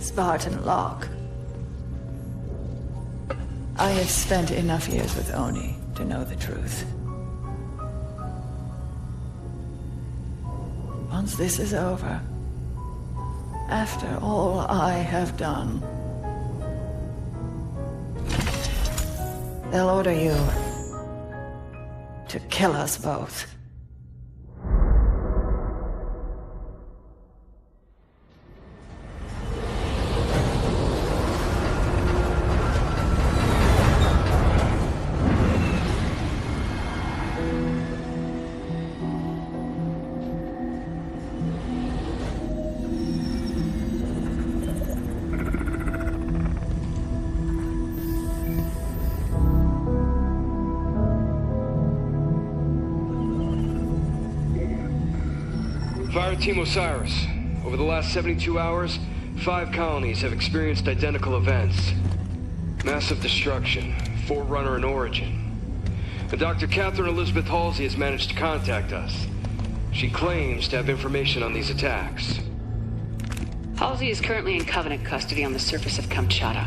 Spartan Locke. I have spent enough years with Oni to know the truth. Once this is over, after all I have done, they'll order you to kill us both. Fire Team Osiris. Over the last 72 hours, 5 colonies have experienced identical events. Massive destruction, Forerunner and Origin. And Dr. Catherine Elizabeth Halsey has managed to contact us. She claims to have information on these attacks. Halsey is currently in Covenant custody on the surface of Kamchatka.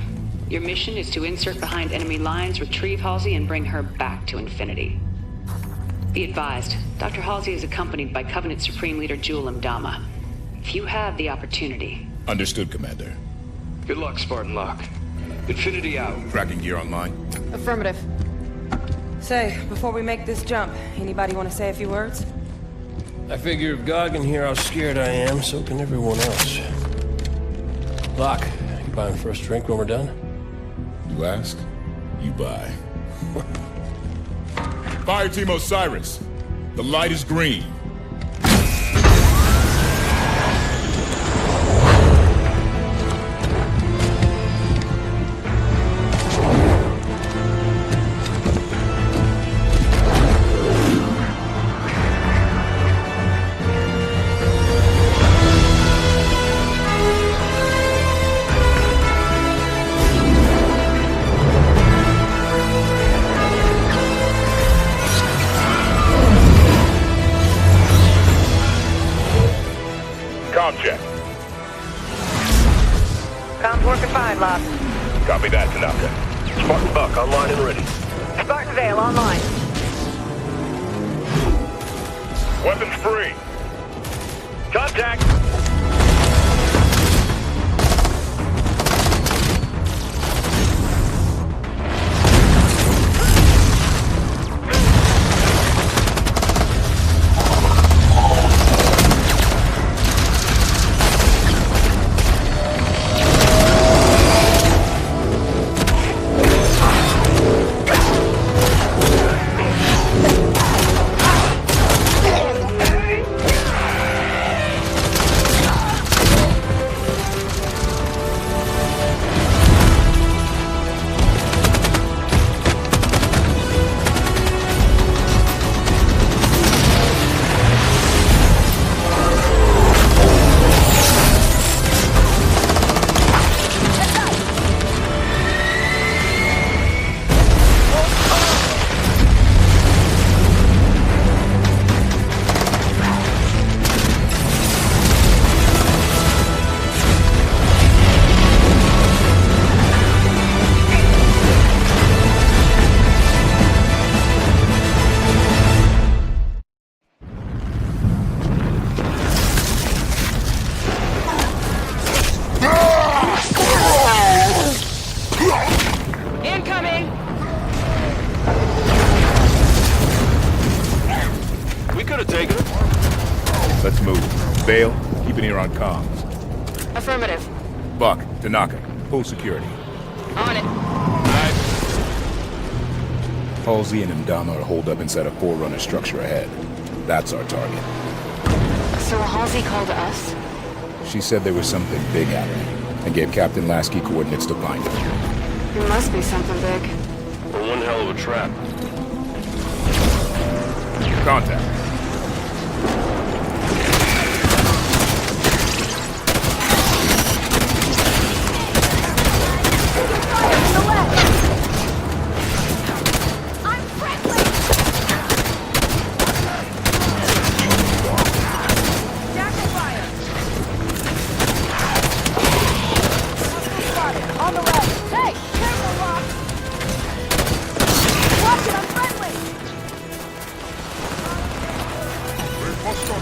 Your mission is to insert behind enemy lines, retrieve Halsey, and bring her back to Infinity. Be advised, Dr. Halsey is accompanied by Covenant Supreme Leader Jul 'Mdama. If you have the opportunity... Understood, Commander. Good luck, Spartan Locke. Infinity out. Tracking gear online? Affirmative. Say, before we make this jump, anybody want to say a few words? I figure if God can hear how scared I am, so can everyone else. Locke, you buying first drink when we're done? You ask, you buy. Fire Team Osiris, the light is green. Check. Comms working fine, Locke. Copy that, Tanaka. Spartan Buck online and ready. Spartan Vale online. Weapons free. Contact! Let's move. Vale, keep an ear on comms. Affirmative. Buck, Tanaka, full security. On it. Halsey and Mdama are holed up inside a Forerunner structure ahead. That's our target. So Halsey called us? She said there was something big happening, and gave Captain Lasky coordinates to find it. It must be something big. We're one hell of a trap. Contact.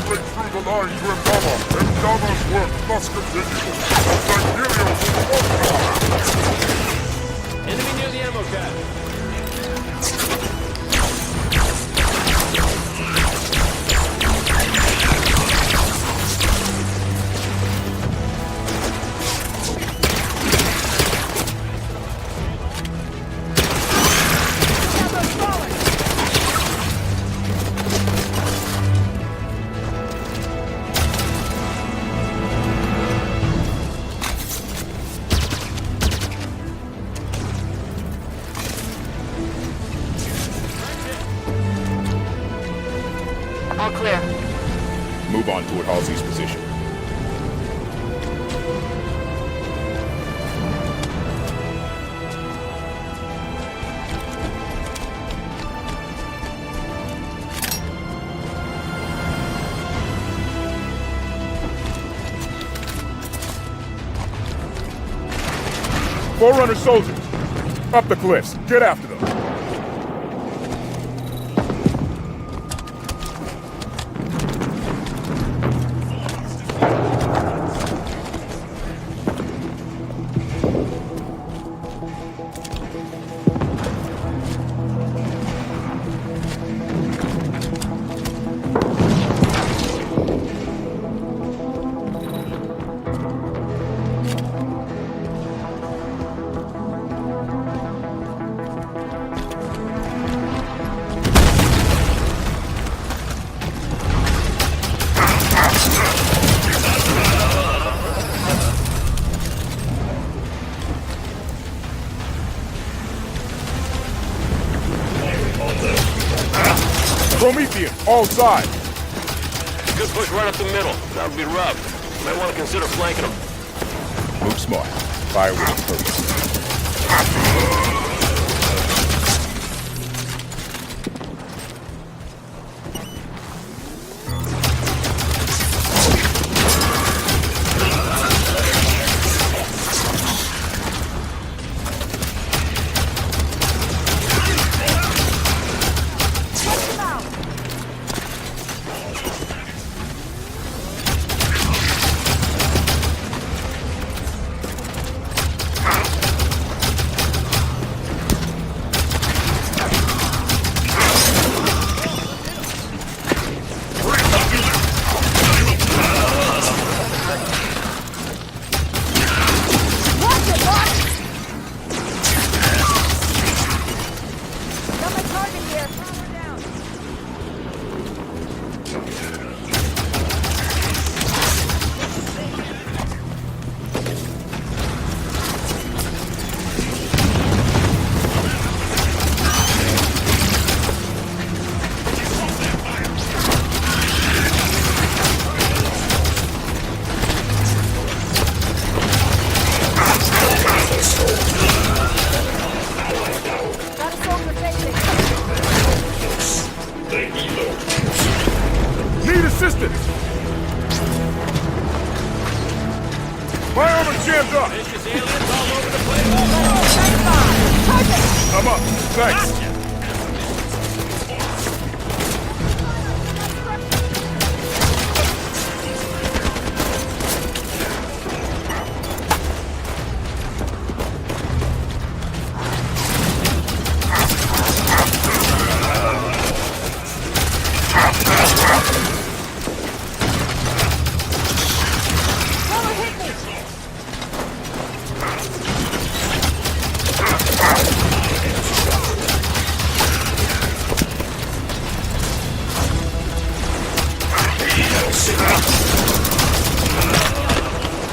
break through the line to Embama. Embama's work must continue. Sangelios Enemy near the ammo cap. All clear. Move on toward Halsey's position. Forerunner soldiers! Up the cliffs! Get after them! Prometheus, all sides! Good push right up the middle. That would be rough. You might want to consider flanking them. Move smart. Fire with purpose. Need assistance! My armor jammed up! I'm up. Thanks.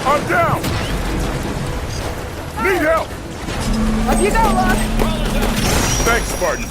I'm down! Need help! Up you go, Locke! Thanks, Spartan.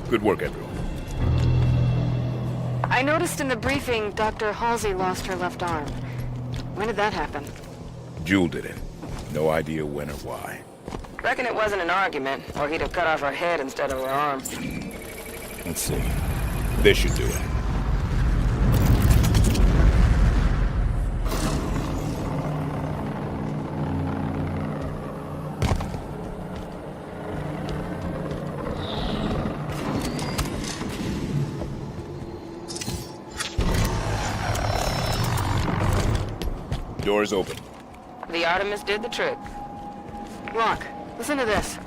Good work, everyone. I noticed in the briefing Dr. Halsey lost her left arm. When did that happen? Jewel did it. No idea when or why. Reckon it wasn't an argument, or he'd have cut off her head instead of her arm. Let's see. This should do it. Door's open. The Artemis did the trick. Locke, listen to this.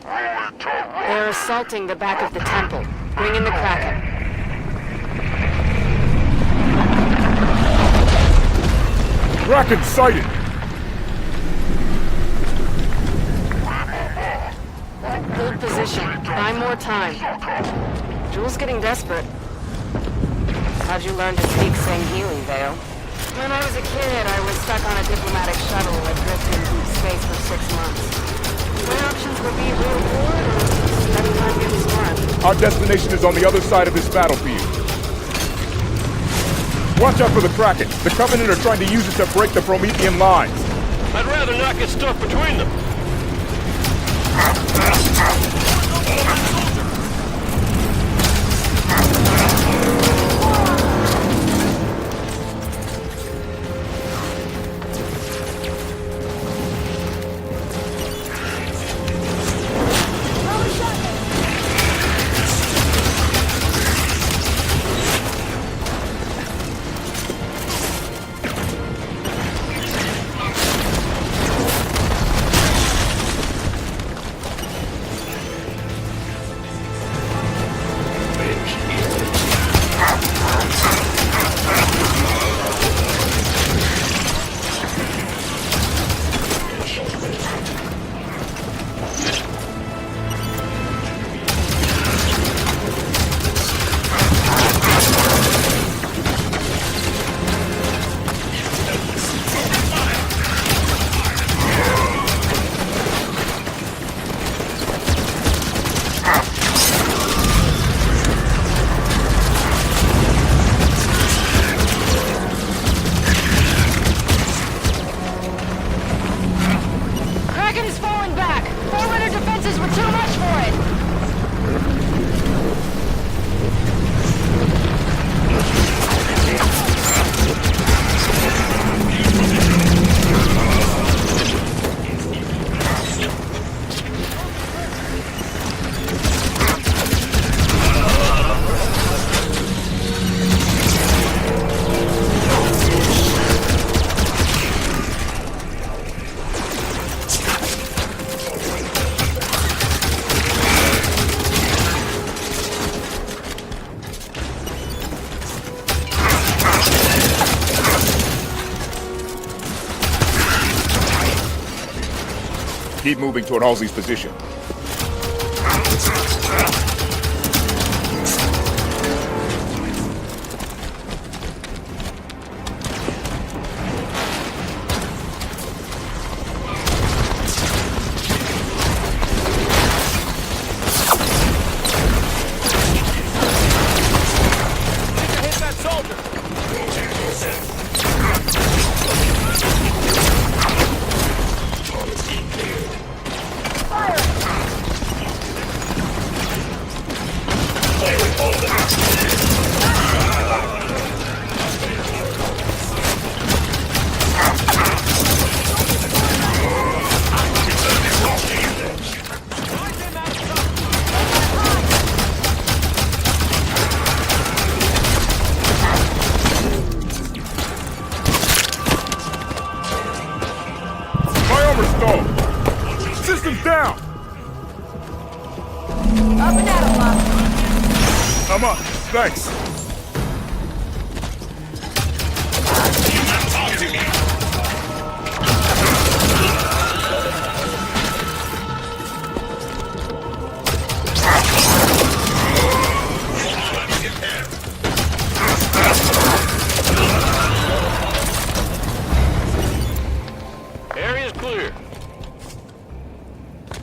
They're assaulting the back of the temple. Bring in the Kraken. Kraken sighted! Hold position. Buy more time. Jewel's getting desperate. How'd you learn to speak Same Healing, Vale? When I was a kid, I was stuck on a diplomatic shuttle that drifted in deep space for 6 months. My options would be real bored or spend time getting smart. Our destination is on the other side of this battlefield. Watch out for the Kraken. The Covenant are trying to use it to break the Promethean lines. I'd rather not get stuck between them. Keep moving toward Halsey's position. Systems down! Up and at 'em, Locke. I'm up. Thanks.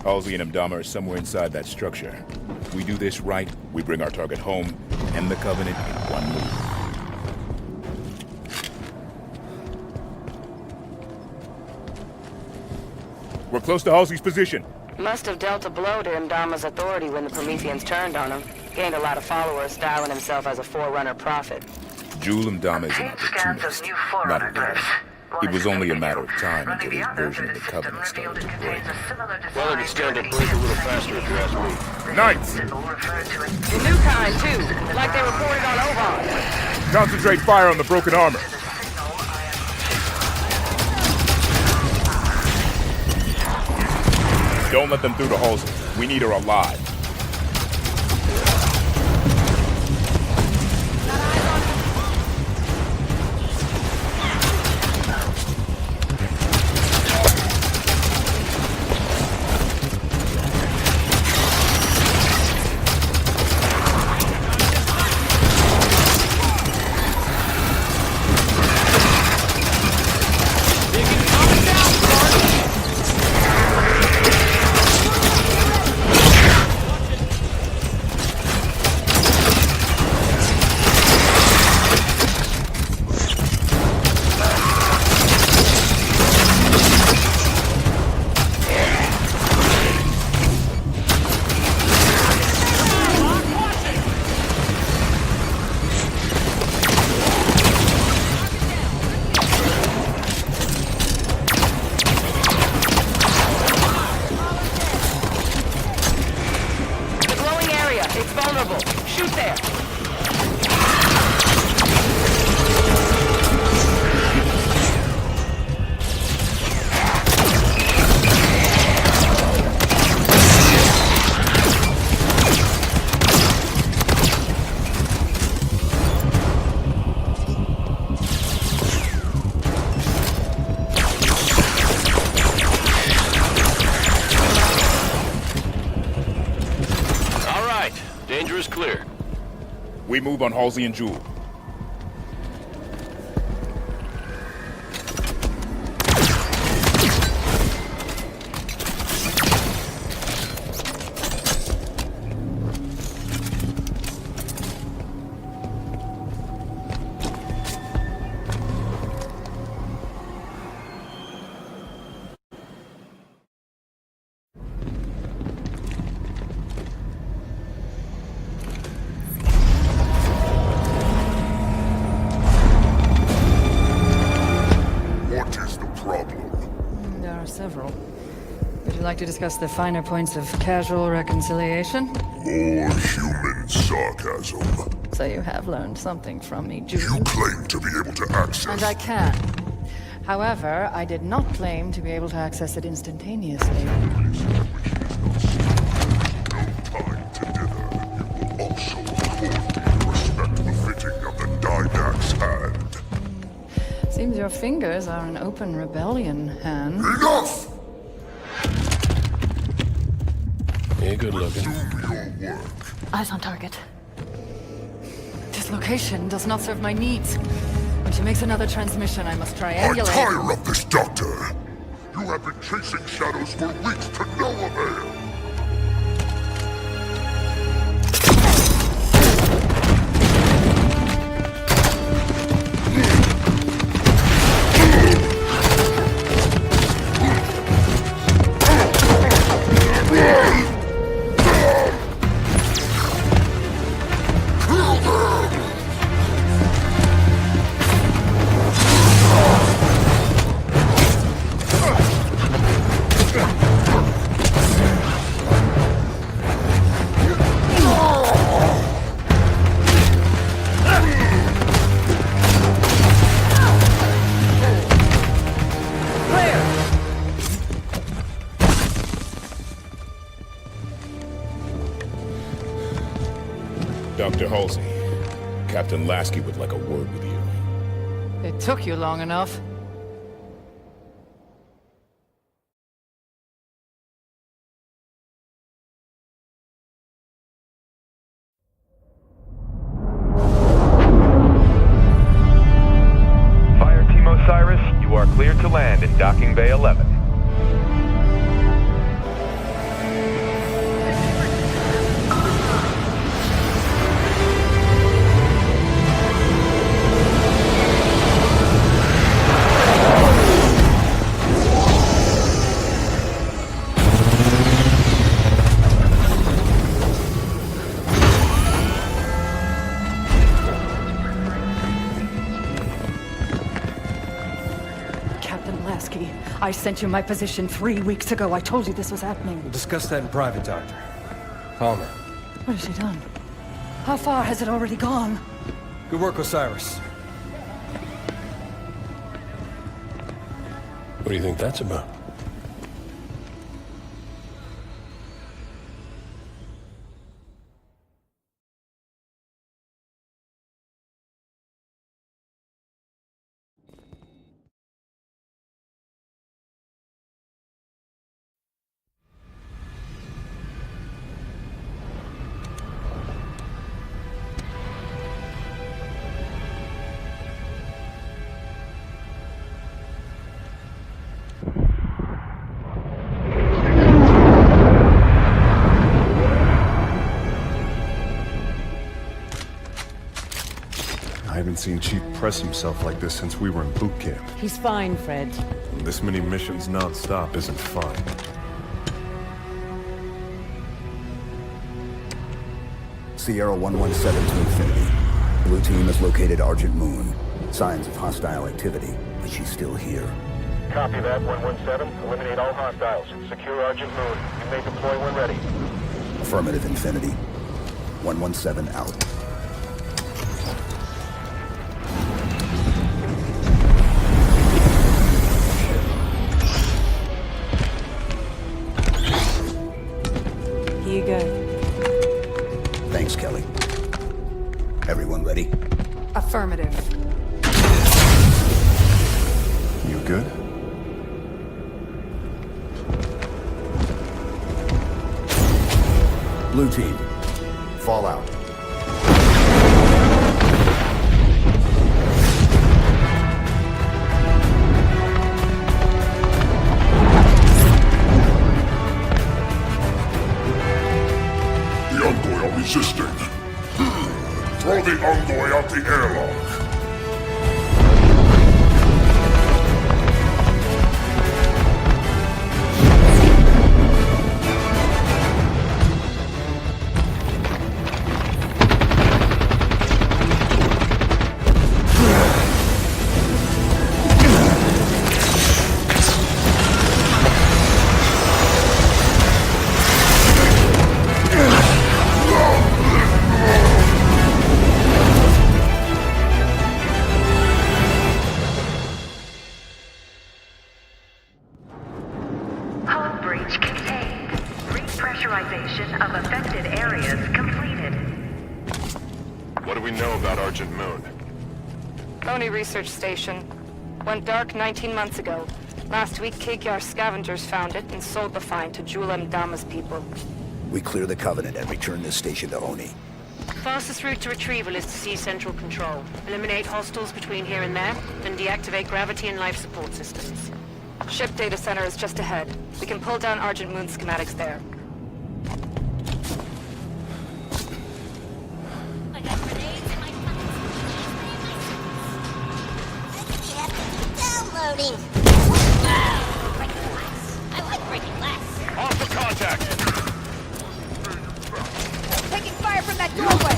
Halsey and Mdama are somewhere inside that structure. If we do this right, we bring our target home, end the Covenant in one move. We're close to Halsey's position. Must have dealt a blow to Mdama's authority when the Prometheans turned on him. Gained a lot of followers, styling himself as a Forerunner prophet. Jewel Mdama is an opportunist, not a villain. It was only a matter of time until his version of the Covenant started to break. Well, it would stand to break a little faster if you ask me. Knights! The new kind, too. Like they reported on Oban. Concentrate fire on the broken armor. Don't let them through to Halsey. We need her alive. Danger is clear. We move on Halsey and Jewel. Several. Would you like to discuss the finer points of casual reconciliation? More human sarcasm. So you have learned something from me, Jewel. You claim to be able to access... And I can. However, I did not claim to be able to access it instantaneously. No time to dither. You will also afford me respect befitting of the Dynac's hand. Seems your fingers are an open rebellion, Han. Enough! Yeah, good looking. Do your work. Eyes on target. This location does not serve my needs. When she makes another transmission, I must I triangulate. tire of this, Doctor! You have been chasing shadows for weeks to no avail! Dr. Halsey, Captain Lasky would like a word with you. It took you long enough. Fire Team Osiris, you are cleared to land in Docking Bay 11. I sent you my position 3 weeks ago. I told you this was happening. We'll discuss that in private, Doctor. Palmer. What has she done? How far has it already gone? Good work, Osiris. What do you think that's about? I haven't seen Chief press himself like this since we were in boot camp. He's fine, Fred. This many missions non-stop isn't fun. Sierra 117 to Infinity. Blue team has located Argent Moon. Signs of hostile activity, but she's still here. Copy that, 117. Eliminate all hostiles. Secure Argent Moon. You may deploy when ready. Affirmative, Infinity. 117 out. Here you go. Thanks, Kelly. Everyone ready? Affirmative. You good? Blue team, fall out. The Envoy are resisting. Throw the Envoy out the airlock. Hull breach contained. Repressurization of affected areas completed. What do we know about Argent Moon? Coney Research Station. Went dark 19 months ago. Last week, Kegyar scavengers found it and sold the find to Julem Dama's people. We clear the Covenant and return this station to Oni. Fastest route to retrieval is to seize central control. Eliminate hostiles between here and there, then deactivate gravity and life support systems. Ship data center is just ahead. We can pull down Argent Moon schematics there. I got grenades in my downloading. Breaking glass. I like breaking glass. Off for contact! Taking fire from that doorway.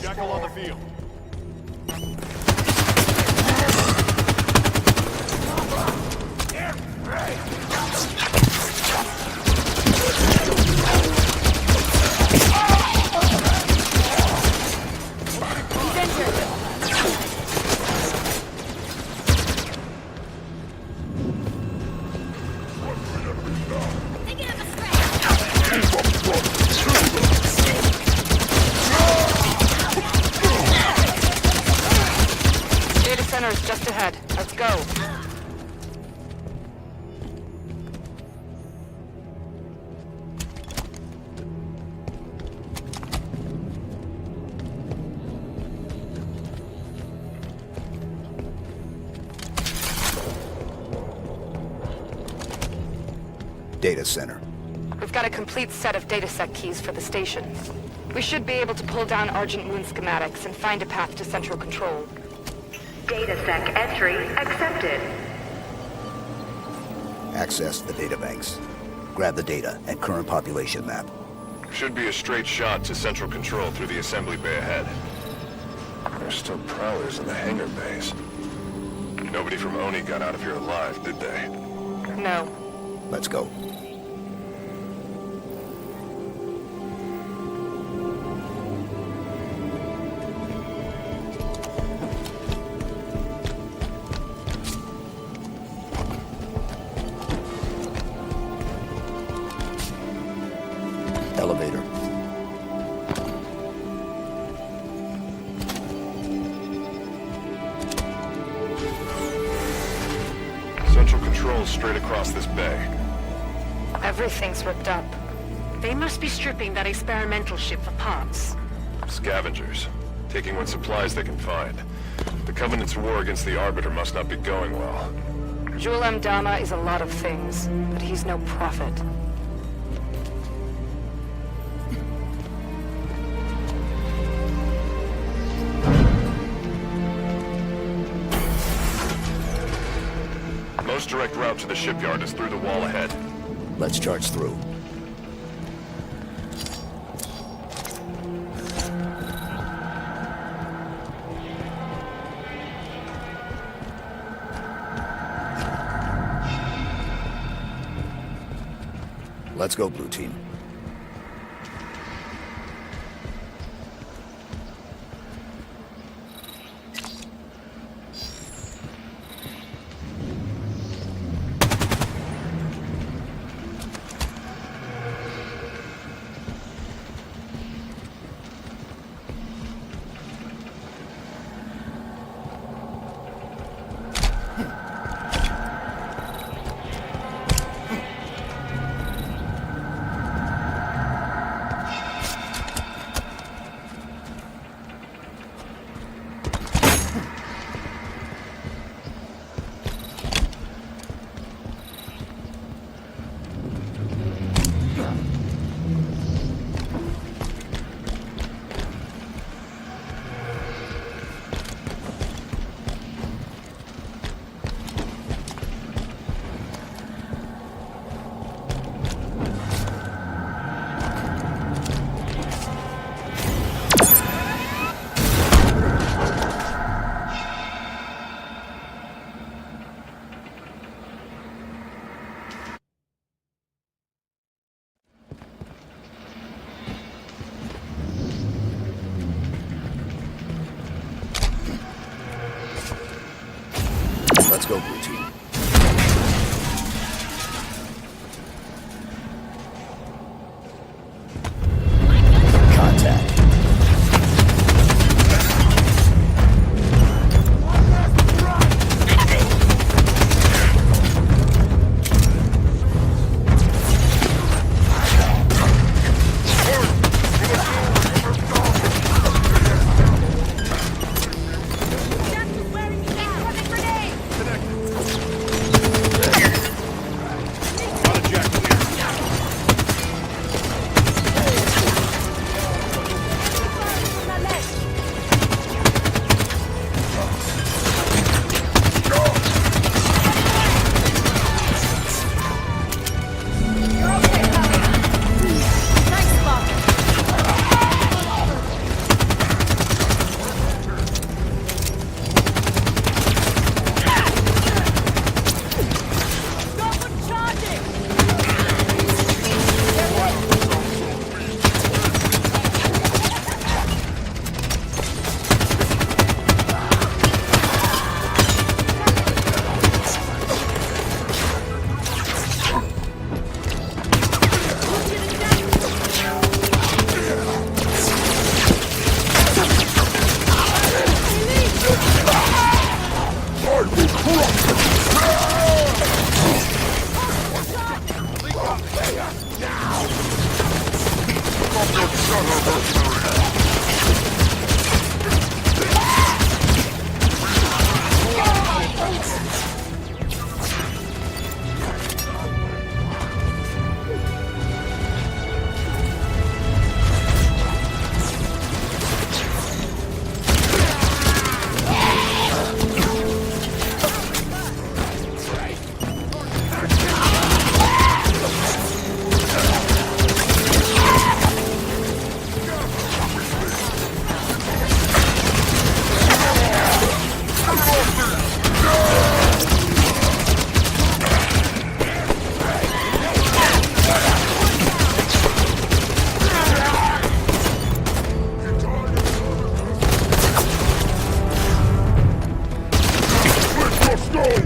Jackal on the field. Data center is just ahead. Let's go. Data center. We've got a complete set of datasec keys for the station. We should be able to pull down Argent Moon schematics and find a path to central control. DataSec entry accepted. Access the databanks. Grab the data and current population map. Should be a straight shot to central control through the assembly bay ahead. There's still prowlers in the hangar bays. Nobody from ONI got out of here alive, did they? No. Let's go. Elevator. Central control straight across this bay. Everything's ripped up. They must be stripping that experimental ship for parts. Scavengers, taking what supplies they can find. The Covenant's war against the Arbiter must not be going well. Jul Dama is a lot of things, but he's no prophet. Most direct route to the shipyard is through the wall ahead. Let's charge through. Let's go, Blue Team. Let's go, Blue Team. Contact.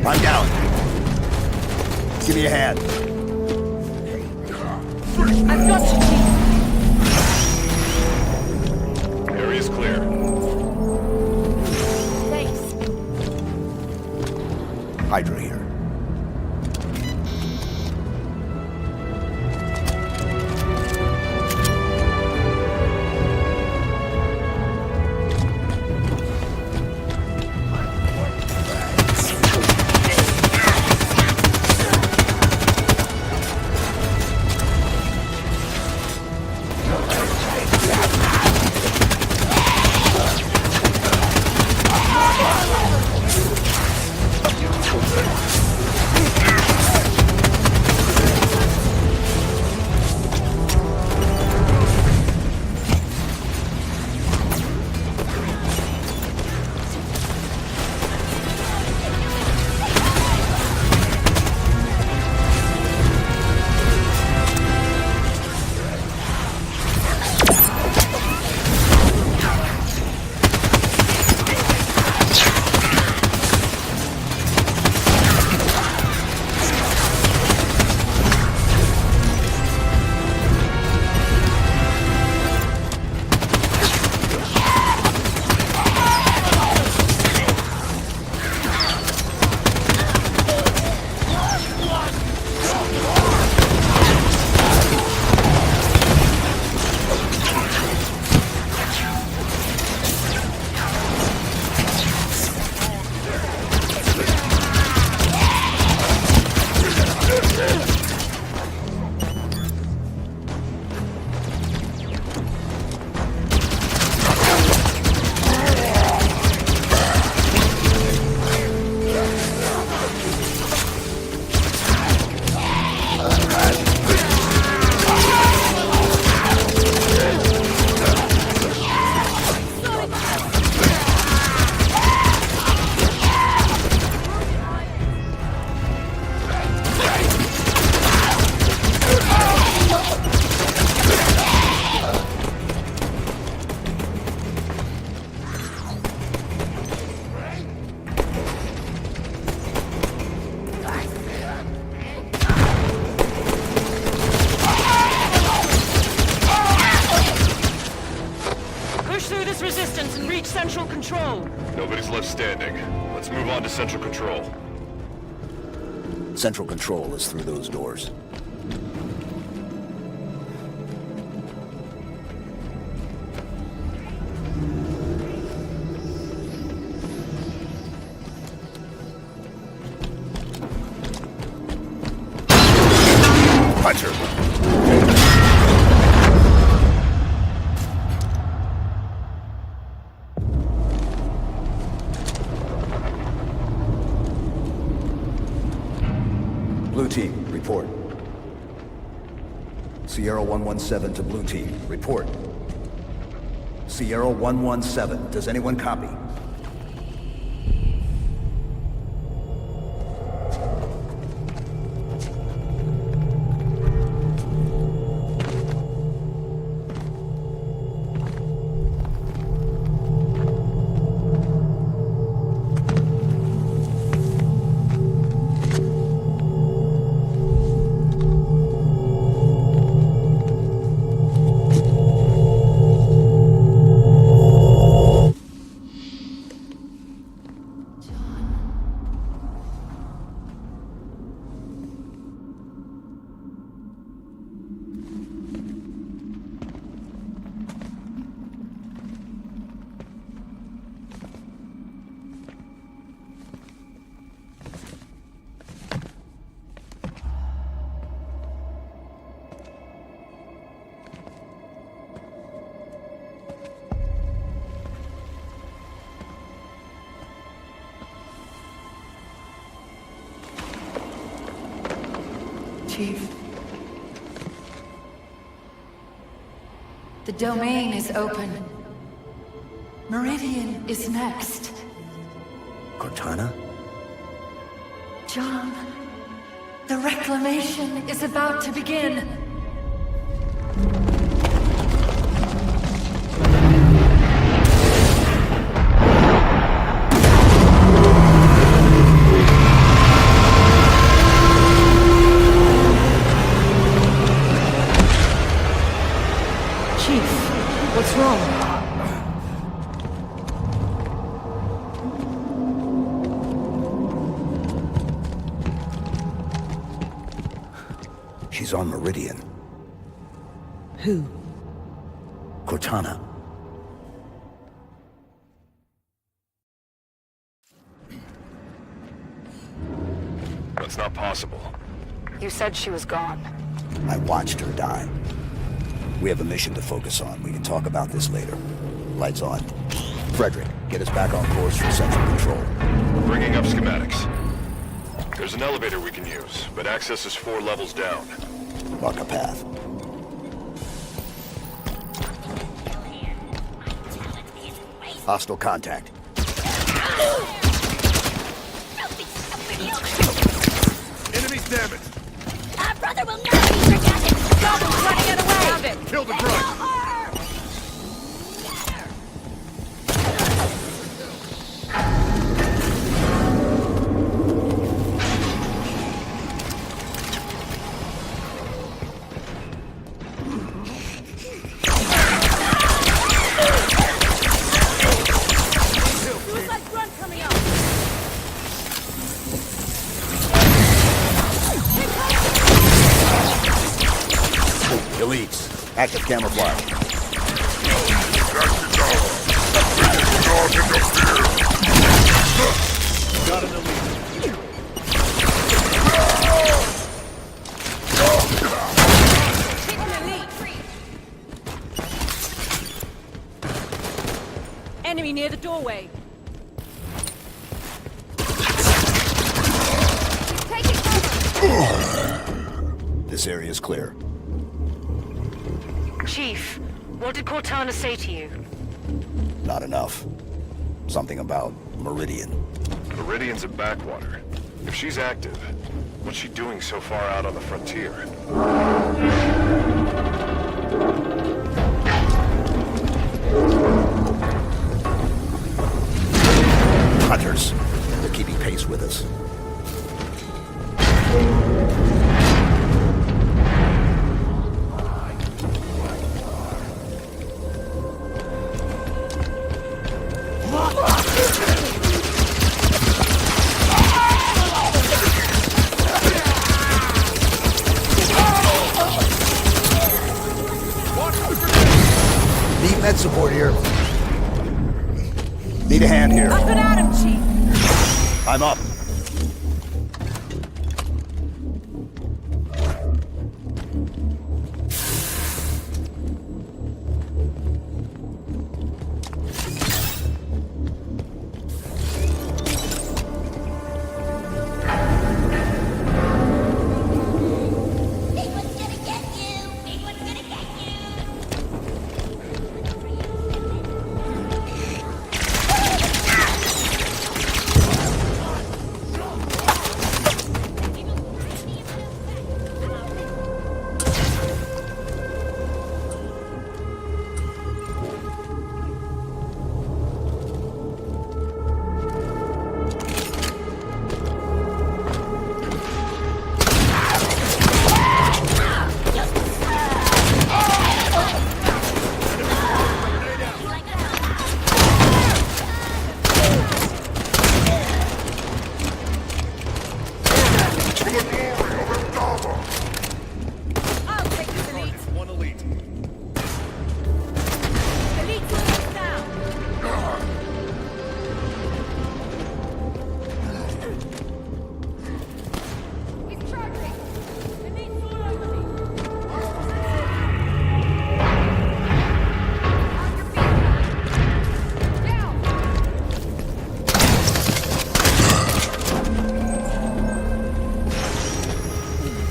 I'm down. Give me a hand. I've got you, Chief. Area's clear. Thanks. Hydra here. Central Control. Nobody's left standing. Let's move on to Central Control. Central Control is through those doors. Puncher! Blue Team, report. Sierra 117 to Blue Team, report. Sierra 117, does anyone copy? Chief. The domain is open. Meridian is next. Cortana? John, the reclamation is about to begin. Chief, what's wrong? She's on Meridian. Who? Cortana. That's not possible. You said she was gone. I watched her die. We have a mission to focus on. We can talk about this later. Lights on. Frederick, get us back on course for Central Control. Bringing up schematics. There's an elevator we can use, but access is 4 levels down. Mark a path. Hostile contact. Enemy's damaged. Our brother will not be forgotten. Goblin's running it away. Found it. Kill the grunt. Suicide grunt coming up. Elites, active camouflage. Got an elite. Enemy near the doorway. Taking cover. This area is clear. Chief, what did Cortana say to you? Not enough. Something about Meridian. Meridian's a backwater. If she's active, what's she doing so far out on the frontier? Hunters. They're keeping pace with us. Need med support here. Need a hand here. Up and at him, Chief. I'm up.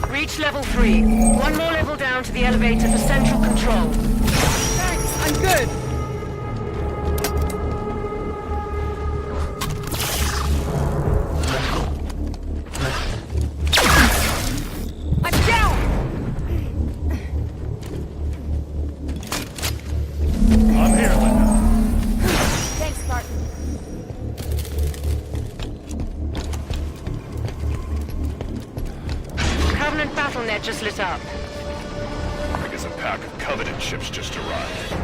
Reach level 3. One more level down to the elevator for Central Control. Thanks, I'm good. net just lit up. I guess a pack of Covenant ships just arrived.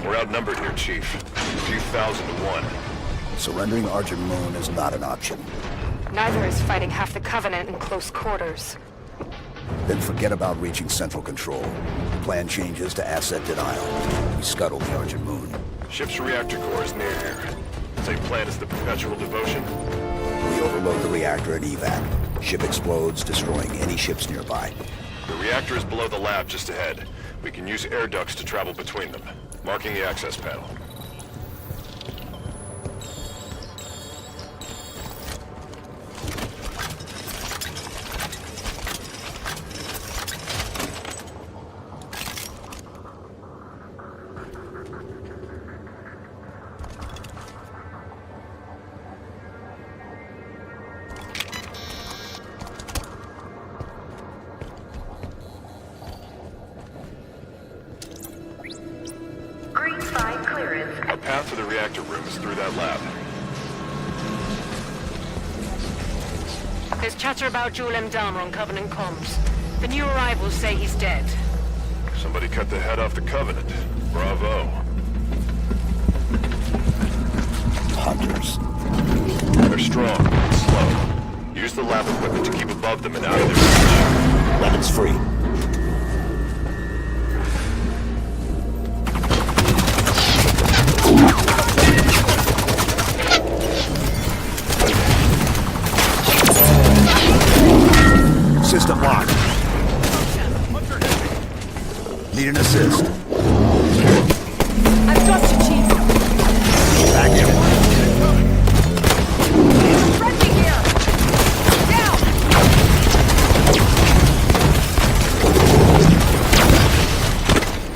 We're outnumbered here, Chief. A few thousand to one. Surrendering Argent Moon is not an option. Neither is fighting half the Covenant in close quarters. Then forget about reaching Central Control. The plan changes to asset denial. We scuttle the Argent Moon. Ship's reactor core is near here. Same plan as the Perpetual Devotion? We overload the reactor at evac. Ship explodes, destroying any ships nearby. The reactor is below the lab just ahead. We can use air ducts to travel between them. Marking the access panel. Green 5 clearance. Our path to the reactor room is through that lab. There's chatter about Joel M. Dahmer on Covenant comms. The new arrivals say he's dead. Somebody cut the head off the Covenant. Bravo. Hunters. They're strong, but slow. Use the lab equipment to keep above them and out of their reach. Weapons free. System locked. Need an assist. I've got you, Chief. Back in. Friendly here. Down.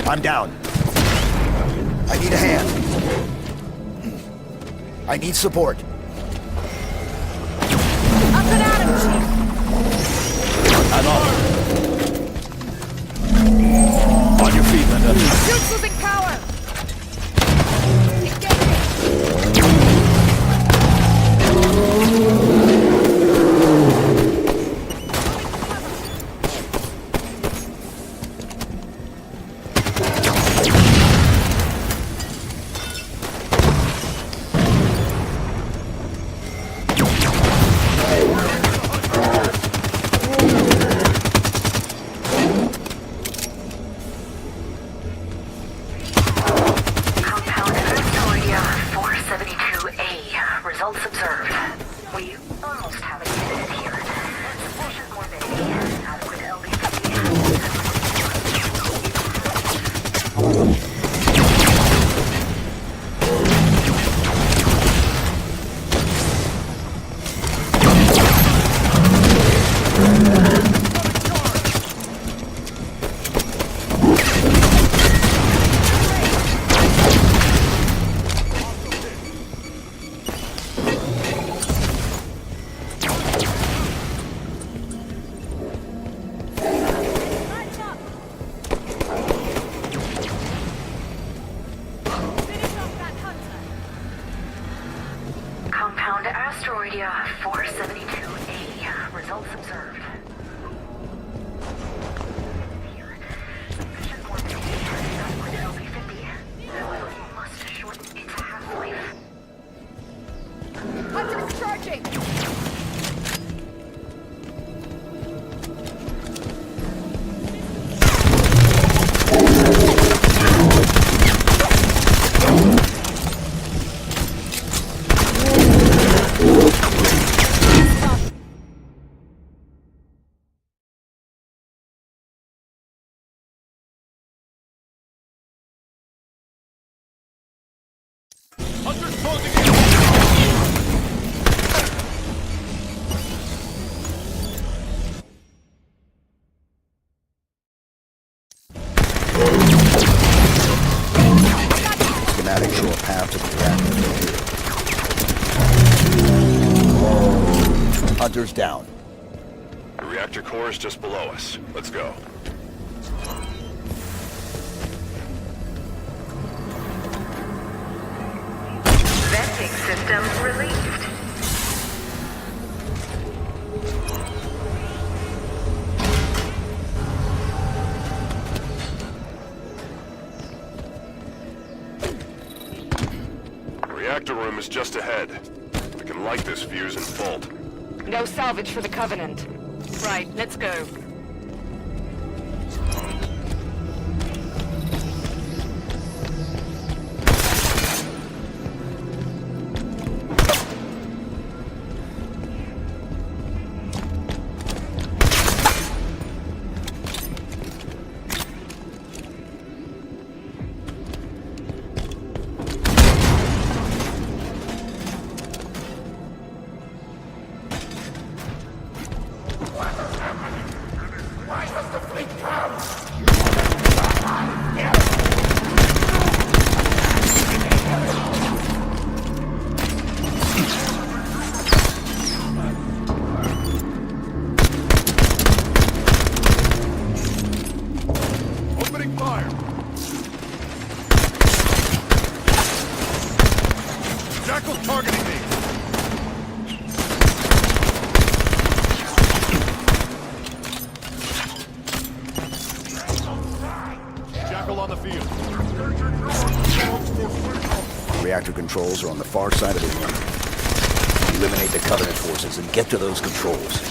I'm down. I need a hand. I need support. Up and at him, Chief. I'm on. On your feet, Linda. Suit's losing power. Compound Astoria 472A. Results observed. We almost have a candidate here. Sufficient morbidity. Adequate Compound Asteroidia 472A. Results observed. Here. Sufficient morbidity. Adequate LP50. However, you must shorten its half-life. Hunter's charging. Schematics show a path to the reactor. Hunters down. The reactor core is just below us. Let's go. Venting system released. is just ahead. We can light this fuse and bolt. No salvage for the Covenant. Right, let's go. Opening fire! Jackal targeting me! Jackal on the field. Reactor controls are on the far side of the room. Eliminate the Covenant forces and get to those controls.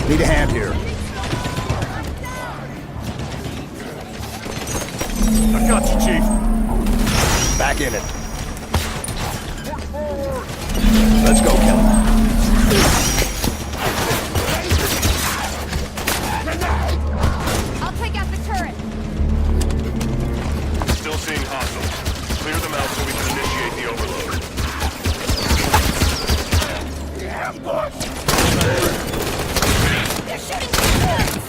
Need a hand here. I got you, Chief. Back in it. Let's go, Kelly. I'll take out the turret. Still seeing hostiles. Clear them out so we can initiate the overload. They're shooting turrets.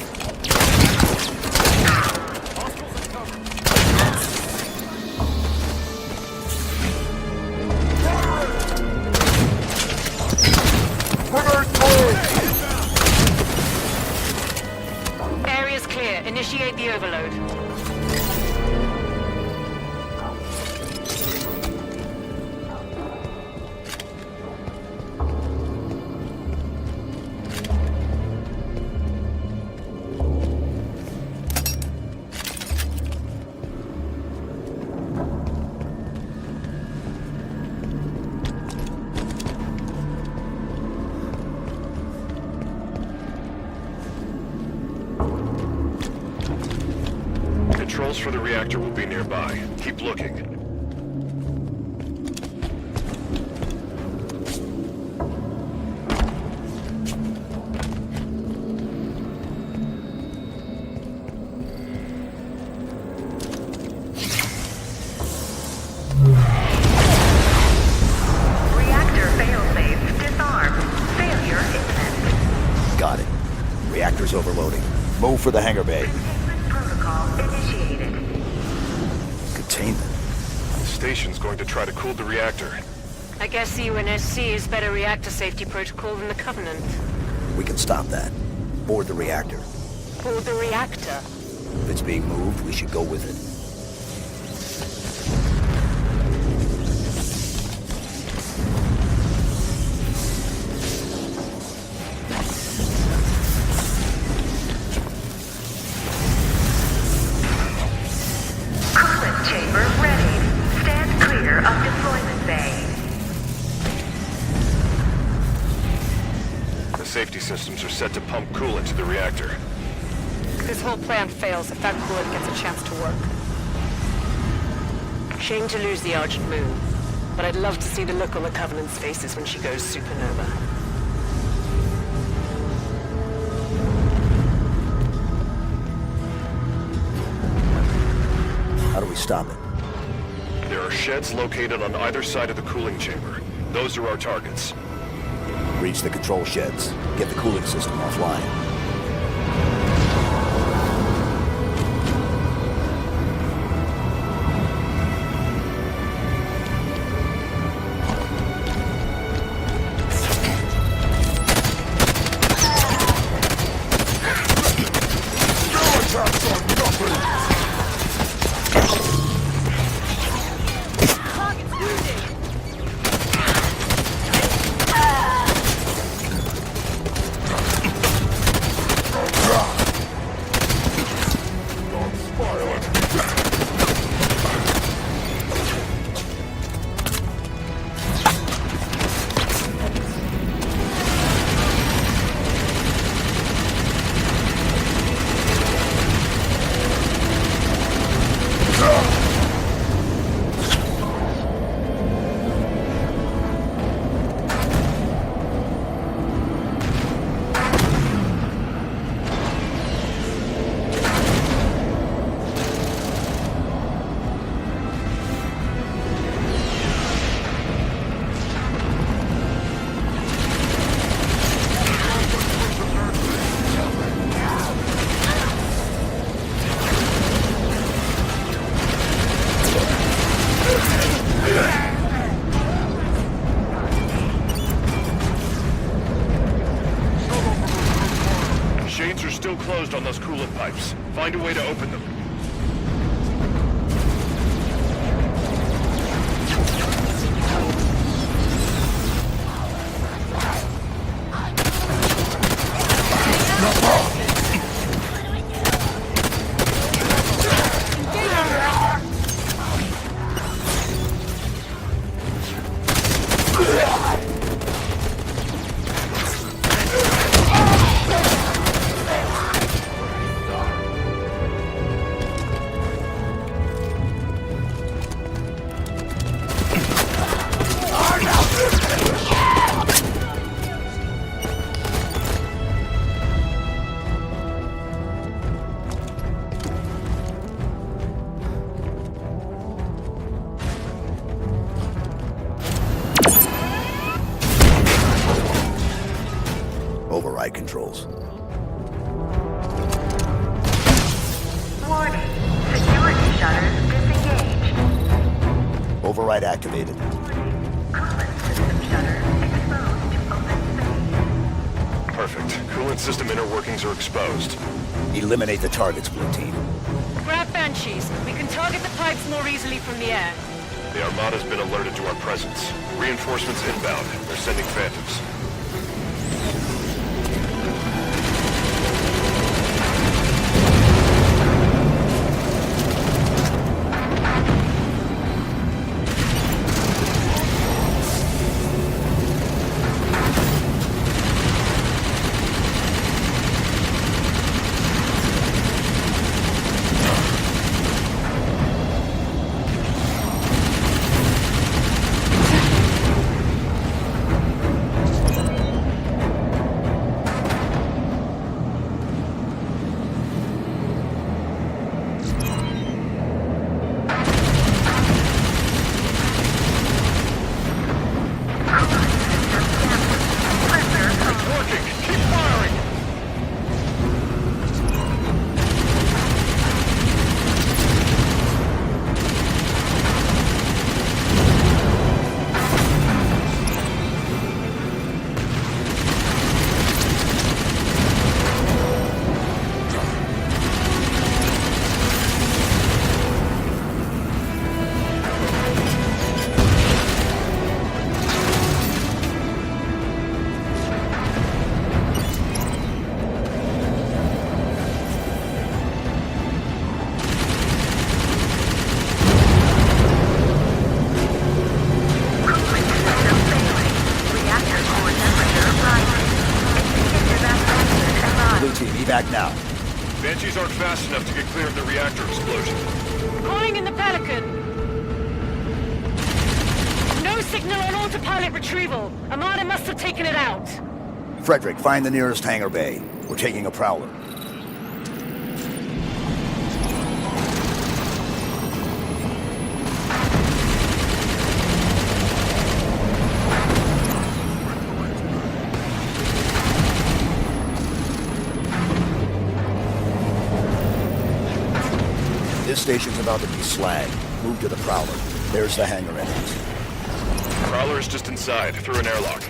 Area's clear. Initiate the overload. Controls for the reactor will be nearby. Keep looking. Reactor failsafe disarmed. Failure imminent. Got it. Reactor's overloading. Move for the hangar bay. Protocol initiated. Containment. The station's going to try to cool the reactor. I guess the UNSC is better reactor safety protocol than the Covenant. We can stop that. Board the reactor. Board the reactor. it's being moved, we should go with it. Coolant chamber ready. Stand clear of deployment bay. The safety systems are set to pump coolant to the reactor. This whole plan fails if that coolant gets a chance to work. Shame to lose the Argent Moon, but I'd love to see the look on the Covenant's faces when she goes supernova. How do we stop it? There are sheds located on either side of the cooling chamber. Those are our targets. Reach the control sheds. Get the cooling system offline. Shades are still closed on those coolant pipes. Find a way to open them. Override controls. Warning. Security shutters disengaged. Override activated. Coolant system shutters exposed to open space. Perfect. Coolant system inner workings are exposed. Eliminate the targets, Blue Team. Grab Banshees. We can target the pipes more easily from the air. The Armada's been alerted to our presence. Reinforcements inbound. They're sending Phantoms. Banshees aren't fast enough to get clear of the reactor explosion. Calling in the Pelican. No signal on autopilot retrieval. Armada must have taken it out. Frederick, find the nearest hangar bay. We're taking a Prowler. This station's about to be slagged. Move to the Prowler. There's the hangar entrance. Prowler is just inside, through an airlock.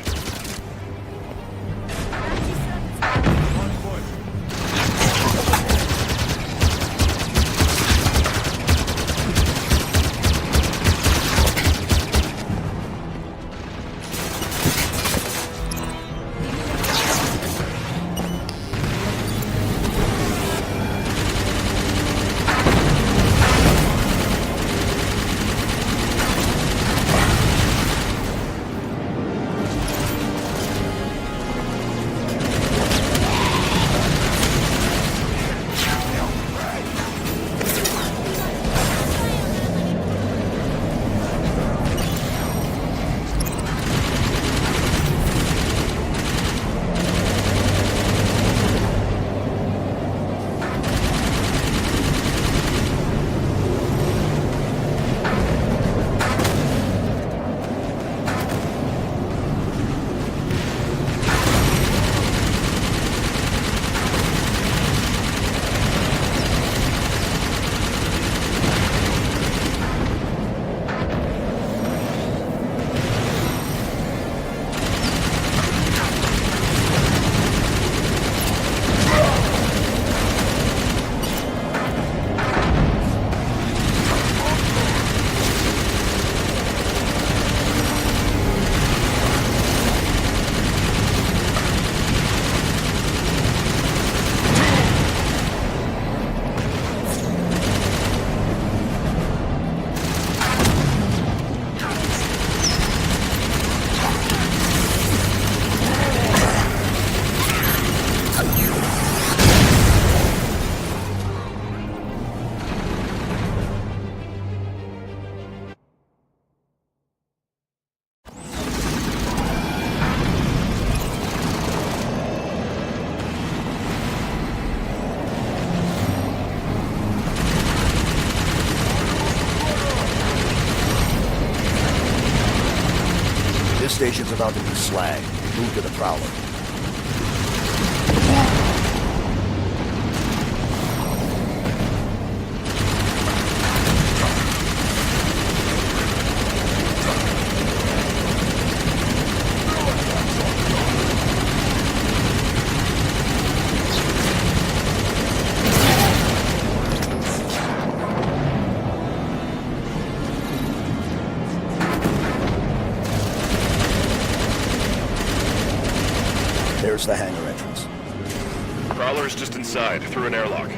This station's about to be slagged. Move to the Prowler. There's the hangar entrance. Prowler is just inside, through an airlock.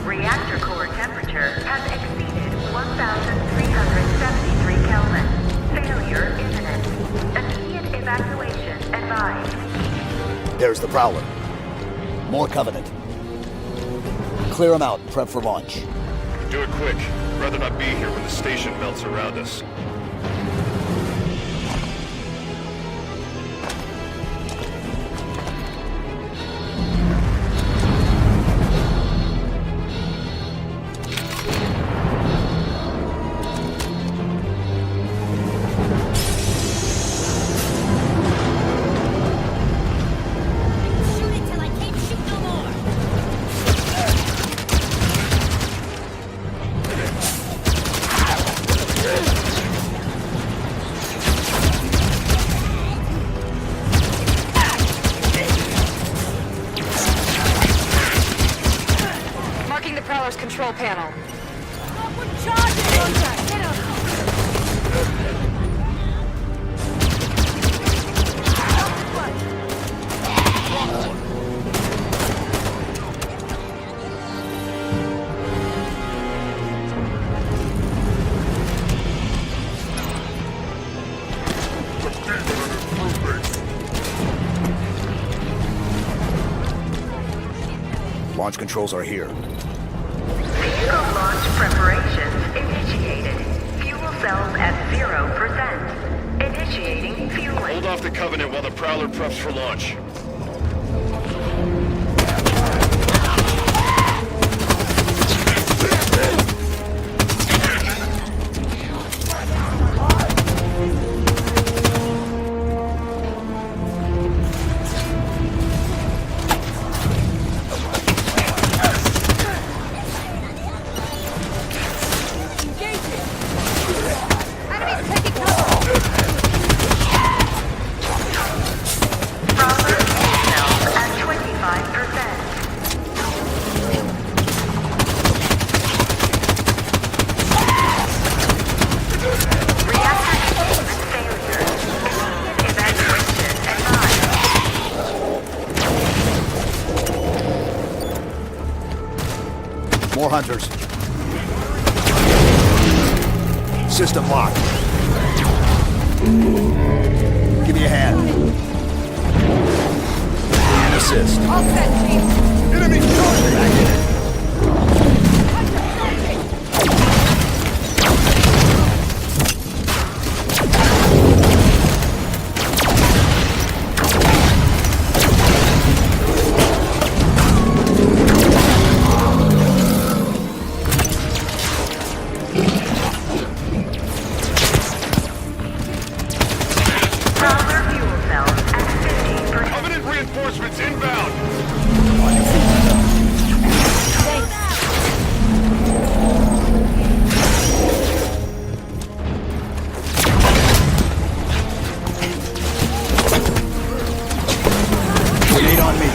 Reactor core temperature has exceeded 1,373 Kelvin. Failure imminent. Immediate evacuation advised. There's the Prowler. More Covenant. Clear them out and prep for launch. Do it quick. I'd rather not be here when the station melts around us. panel. Launch controls are here. Vehicle launch preparations initiated. Fuel cells at 0%. Initiating fueling. Hold off the Covenant while the Prowler preps for launch. More hunters. System locked. Give me a hand. And assist. All set, Chief. Enemy target! Back in it. Reinforcements inbound! Grenade on me.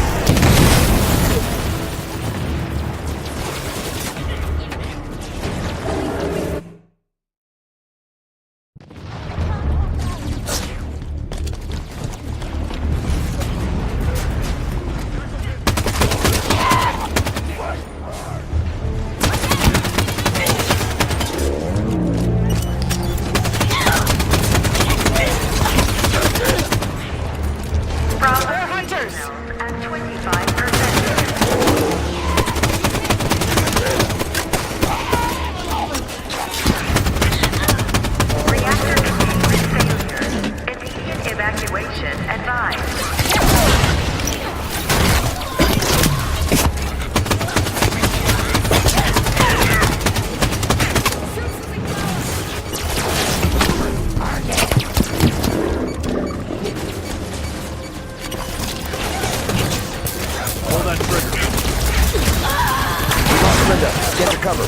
Evacuation advised. Hold that trigger. We lost Linda. Get to cover.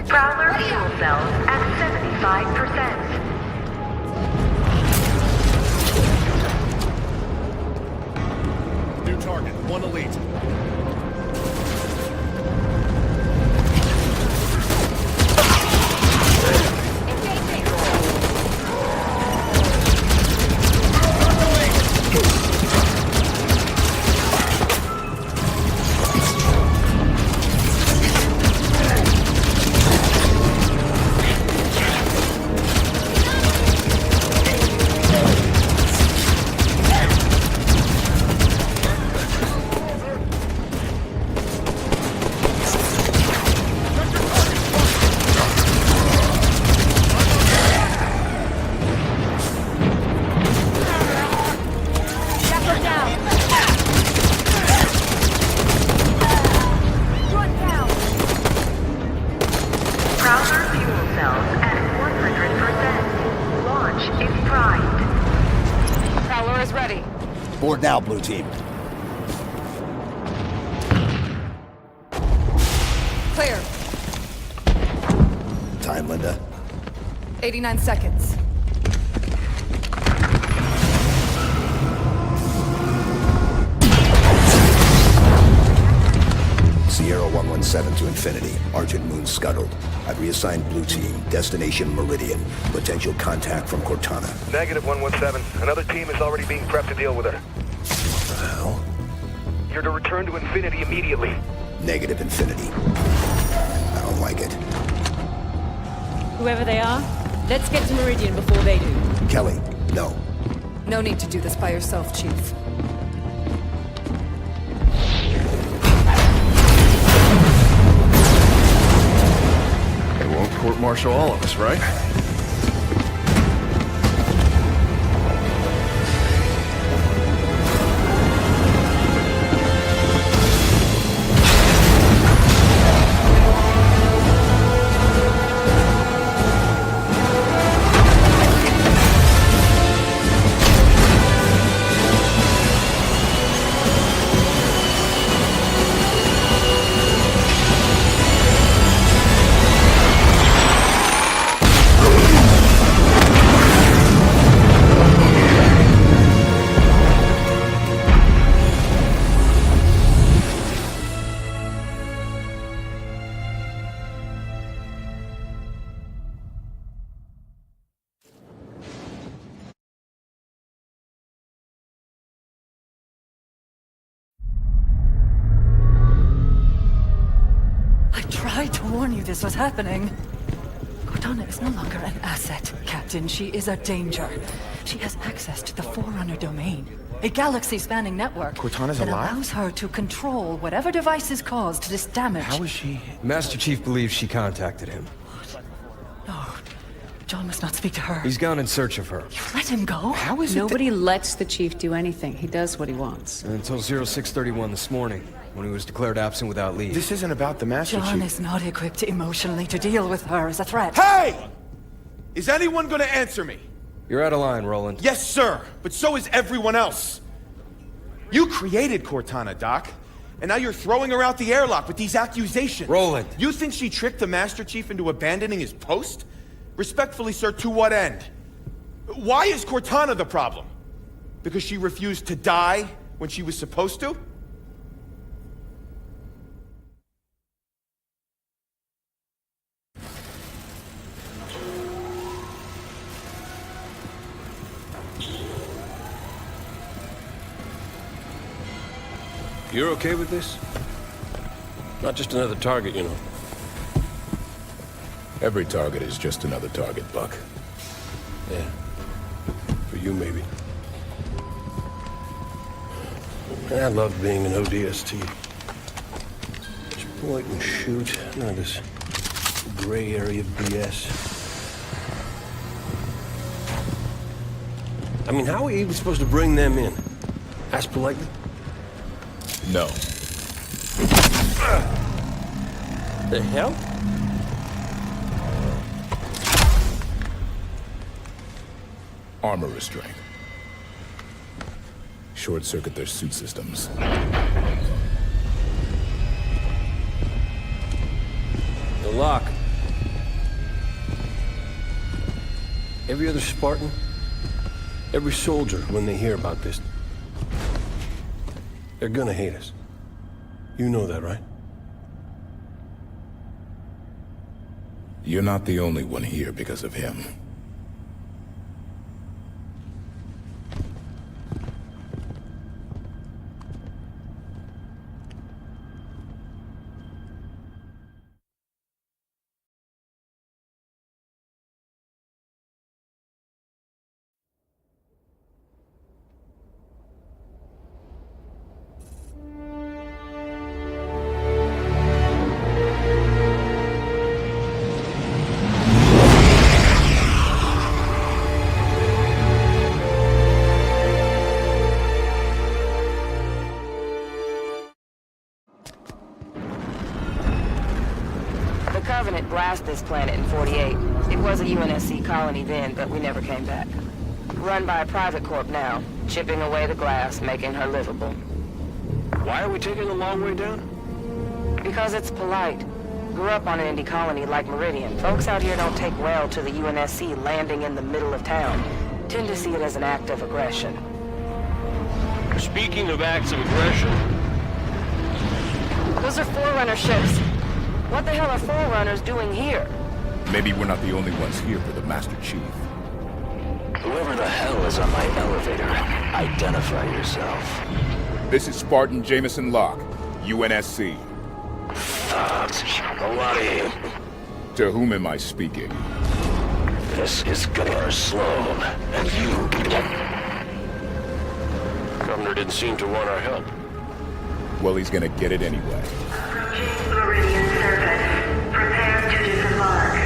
Prowler fuel cells at 75%. New target, one elite. Board now, Blue Team. Clear. Time, Linda. 89 seconds. Sierra 117 to Infinity. Argent Moon scuttled. I've reassigned Blue Team. Destination Meridian. Potential contact from Cortana. Negative 117. Another team is already being prepped to deal with her. What the hell? You're to return to Infinity immediately. Negative, Infinity. I don't like it. Whoever they are, let's get to Meridian before they do. Kelly, no. No need to do this by yourself, Chief. They won't court-martial all of us, right? I tried to warn you this was happening. Cortana is no longer an asset, Captain. She is a danger. She has access to the Forerunner domain, a galaxy-spanning network Cortana's that alive? allows her to control whatever devices caused this damage. How is she? Master Chief believes she contacted him. No, John must not speak to her. He's gone in search of her. Let him go. How is Nobody lets the chief do anything. He does what he wants. Until 0631 this morning, when he was declared absent without leave. This isn't about the Master John Chief. is not equipped emotionally to deal with her as a threat. Hey! Is anyone gonna answer me? You're out of line, Roland. Yes, sir, but so is everyone else. You created Cortana, Doc. And now you're throwing her out the airlock with these accusations. Roland. You think she tricked the Master Chief into abandoning his post? Respectfully, sir, to what end? Why is Cortana the problem? Because she refused to die when she was supposed to? You're okay with this? Not just another target, you know. Every target is just another target, Buck. Yeah. For you, maybe. I love being an ODST. Just point and shoot. None of this gray area BS. I mean, how are we even supposed to bring them in? Ask politely? No. The hell? Armor restraint. Short-circuit their suit systems. The lock. Every other Spartan, every soldier, when they hear about this, they're gonna hate us. You know that, right? You're not the only one here because of him. The Covenant blasted this planet in '48. It was a UNSC colony then, but we never came back. Run by a private corp now, chipping away the glass, making her livable. Why are we taking the long way down? Because it's polite. Grew up on an indie colony like Meridian. Folks out here don't take well to the UNSC landing in the middle of town. Tend to see it as an act of aggression. Speaking of acts of aggression... Those are Forerunner ships. What the hell are Forerunners doing here? Maybe we're not the only ones here for the Master Chief. Whoever the hell is on my elevator, identify yourself. This is Spartan Jameson Locke, UNSC. Thugs, a lot of you. To whom am I speaking? This is Governor Sloan, and you... Governor didn't seem to want our help. Well, he's gonna get it anyway. Meridian surface. Prepare to disembark.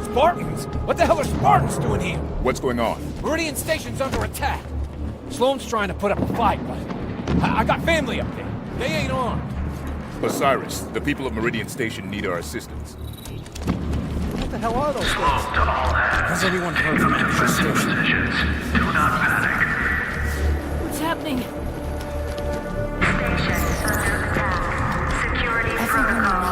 Spartans? What the hell are Spartans doing here? What's going on? Meridian Station's under attack. Sloan's trying to put up a fight, but I got family up there. They ain't armed. Osiris, the people of Meridian Station need our assistance. What the hell are those things? Has anyone heard from Meridian Station? Do not panic. What's happening? Station is under attack. Security protocol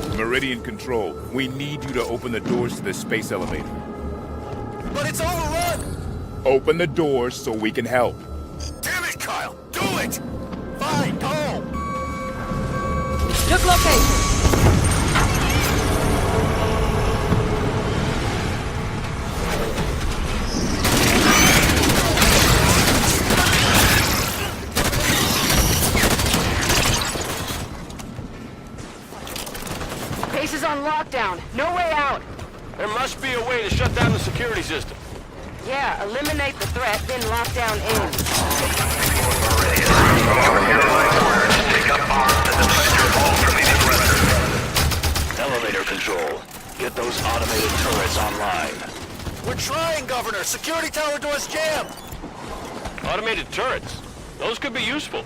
engaged. Meridian Control, we need you to open the doors to the space elevator. But it's overrun! Open the doors so we can help. Damn it, Kyle! Do it! Fine, go! Took location. Base is on lockdown. No way out. There must be a way to shut down the security system. Yeah, eliminate the threat, then lockdown ends. Take up arms and defend your home from these aggressors. Elevator control. Get those automated turrets online. We're trying, Governor! Security tower doors jammed! Automated turrets. Those could be useful.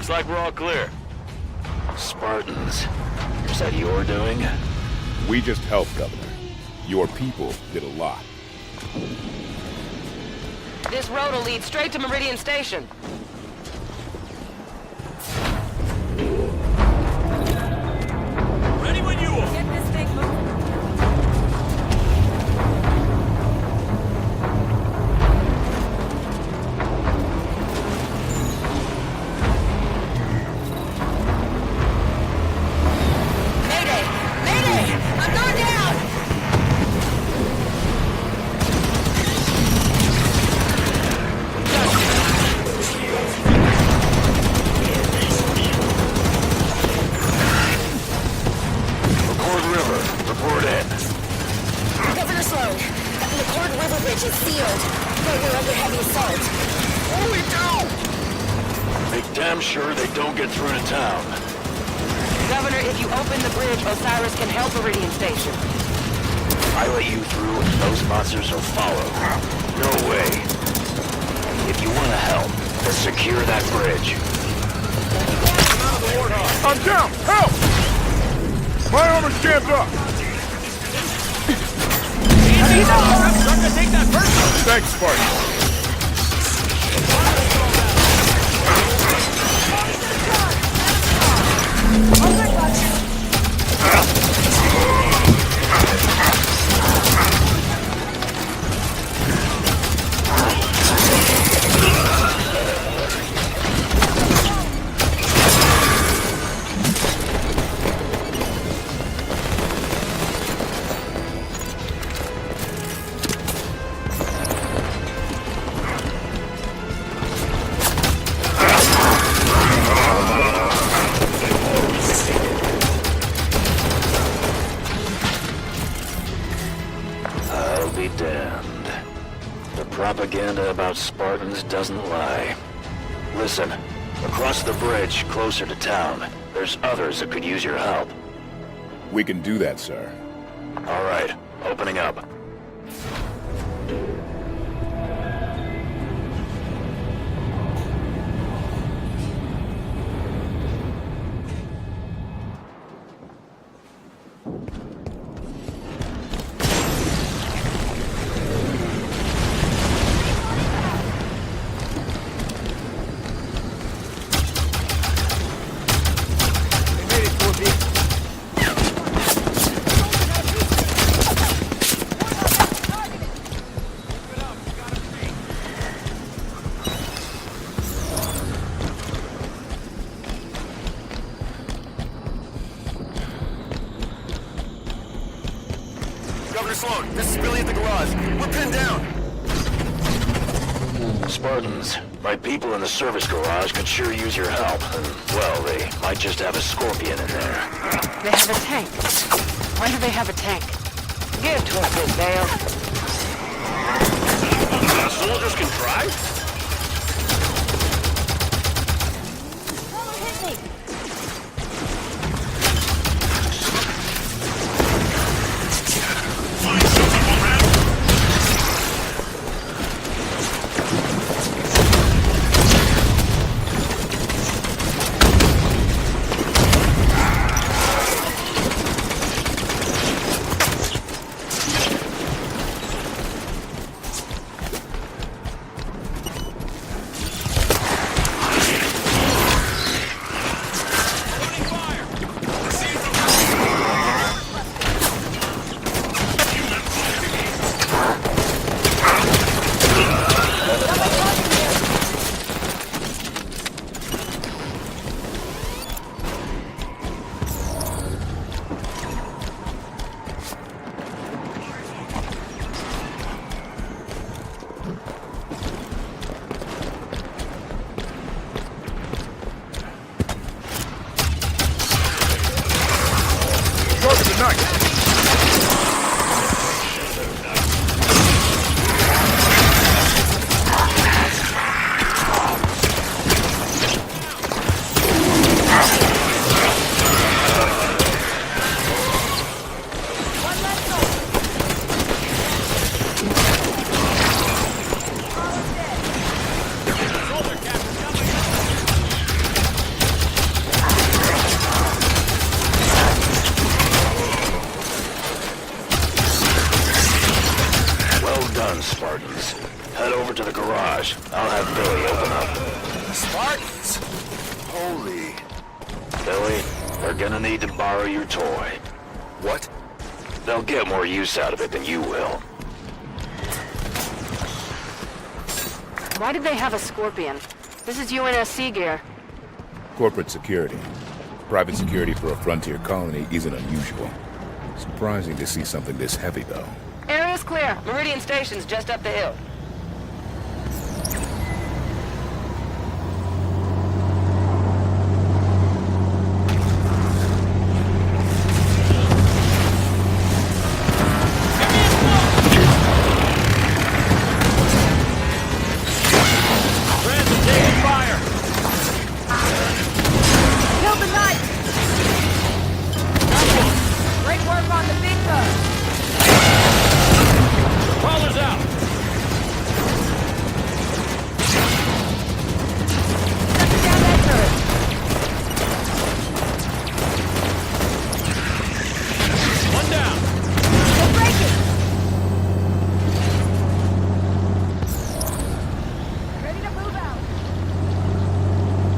Looks like we're all clear. Spartans. Is that your doing? We just helped, Governor. Your people did a lot. This road will lead straight to Meridian Station. Ready when you are. Get this thing moving. Mayday! Mayday! I'm going down! McCord River, report in. Governor Sloan, the McCord River Bridge is sealed, but we're under heavy assault. What do we do? Make damn sure they don't get through to town. Governor, if you open the bridge, Osiris can help Meridian Station. I let you through, and those monsters will follow. No way. If you want to help, then secure that bridge. I'm down! Help! My armor's jammed up! Thanks, Spartan. I'll be damned. The propaganda about Spartans doesn't lie. Listen, across the bridge, closer to town, there's others that could use your help. We can do that, sir. All right, opening up. Governor Sloan, this is Billy at the garage. We're pinned down. Spartans, my people in the service garage could sure use your help. And, well, they might just have a scorpion in there. They have a tank. Why do they have a tank? Give to us, Big Bale. Soldiers can drive? Hit me! They're gonna need to borrow your toy. What? They'll get more use out of it than you will. Why did they have a Scorpion? This is UNSC gear. Corporate security. Private security for a frontier colony isn't unusual. Surprising to see something this heavy, though. Area's clear. Meridian Station's just up the hill.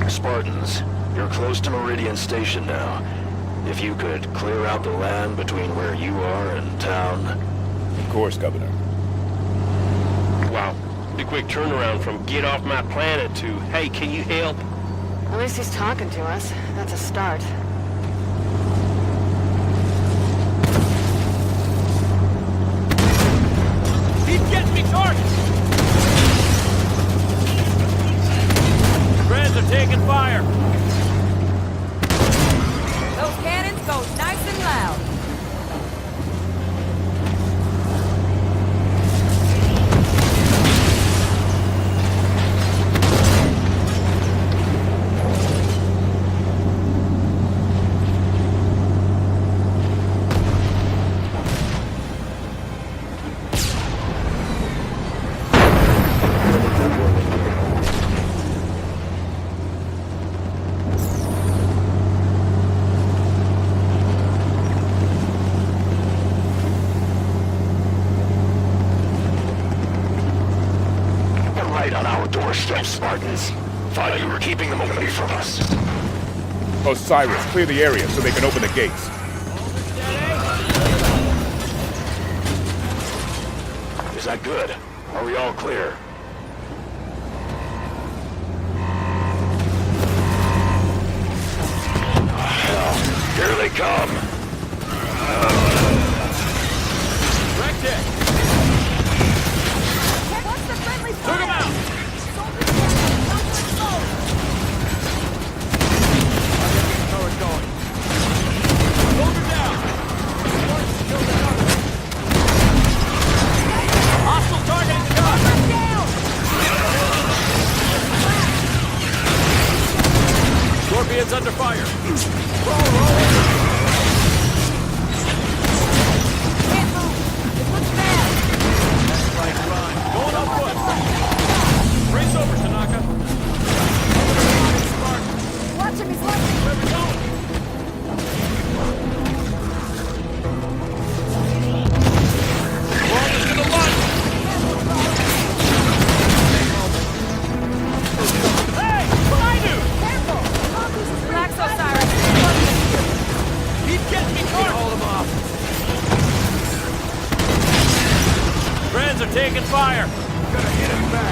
Spartans, you're close to Meridian Station now. If you could clear out the land between where you are and town. Of course, Governor. Wow. Pretty quick turnaround from get off my planet to, hey, can you help? At least he's talking to us. That's a start. He's getting me targeted! Friends are taking fire! Those cannons go nice and loud. Doorstep, Spartans. Thought you were keeping them away from us. Osiris, clear the area so they can open the gates. Is that good? Are we all clear? Hell, here they come. Rectic! Took him out! Hostile target down! Scorpion's under fire. Roll, roll! Can't move. It looks bad. That's right, run. Going on foot. Race over, Tanaka. Watch him, he's lightning. Where we going? We're to the left. Hey, what I do? Careful! Relax, Osiris. He's getting me caught. Hold him off. Friends are taking fire. Gonna hit him back.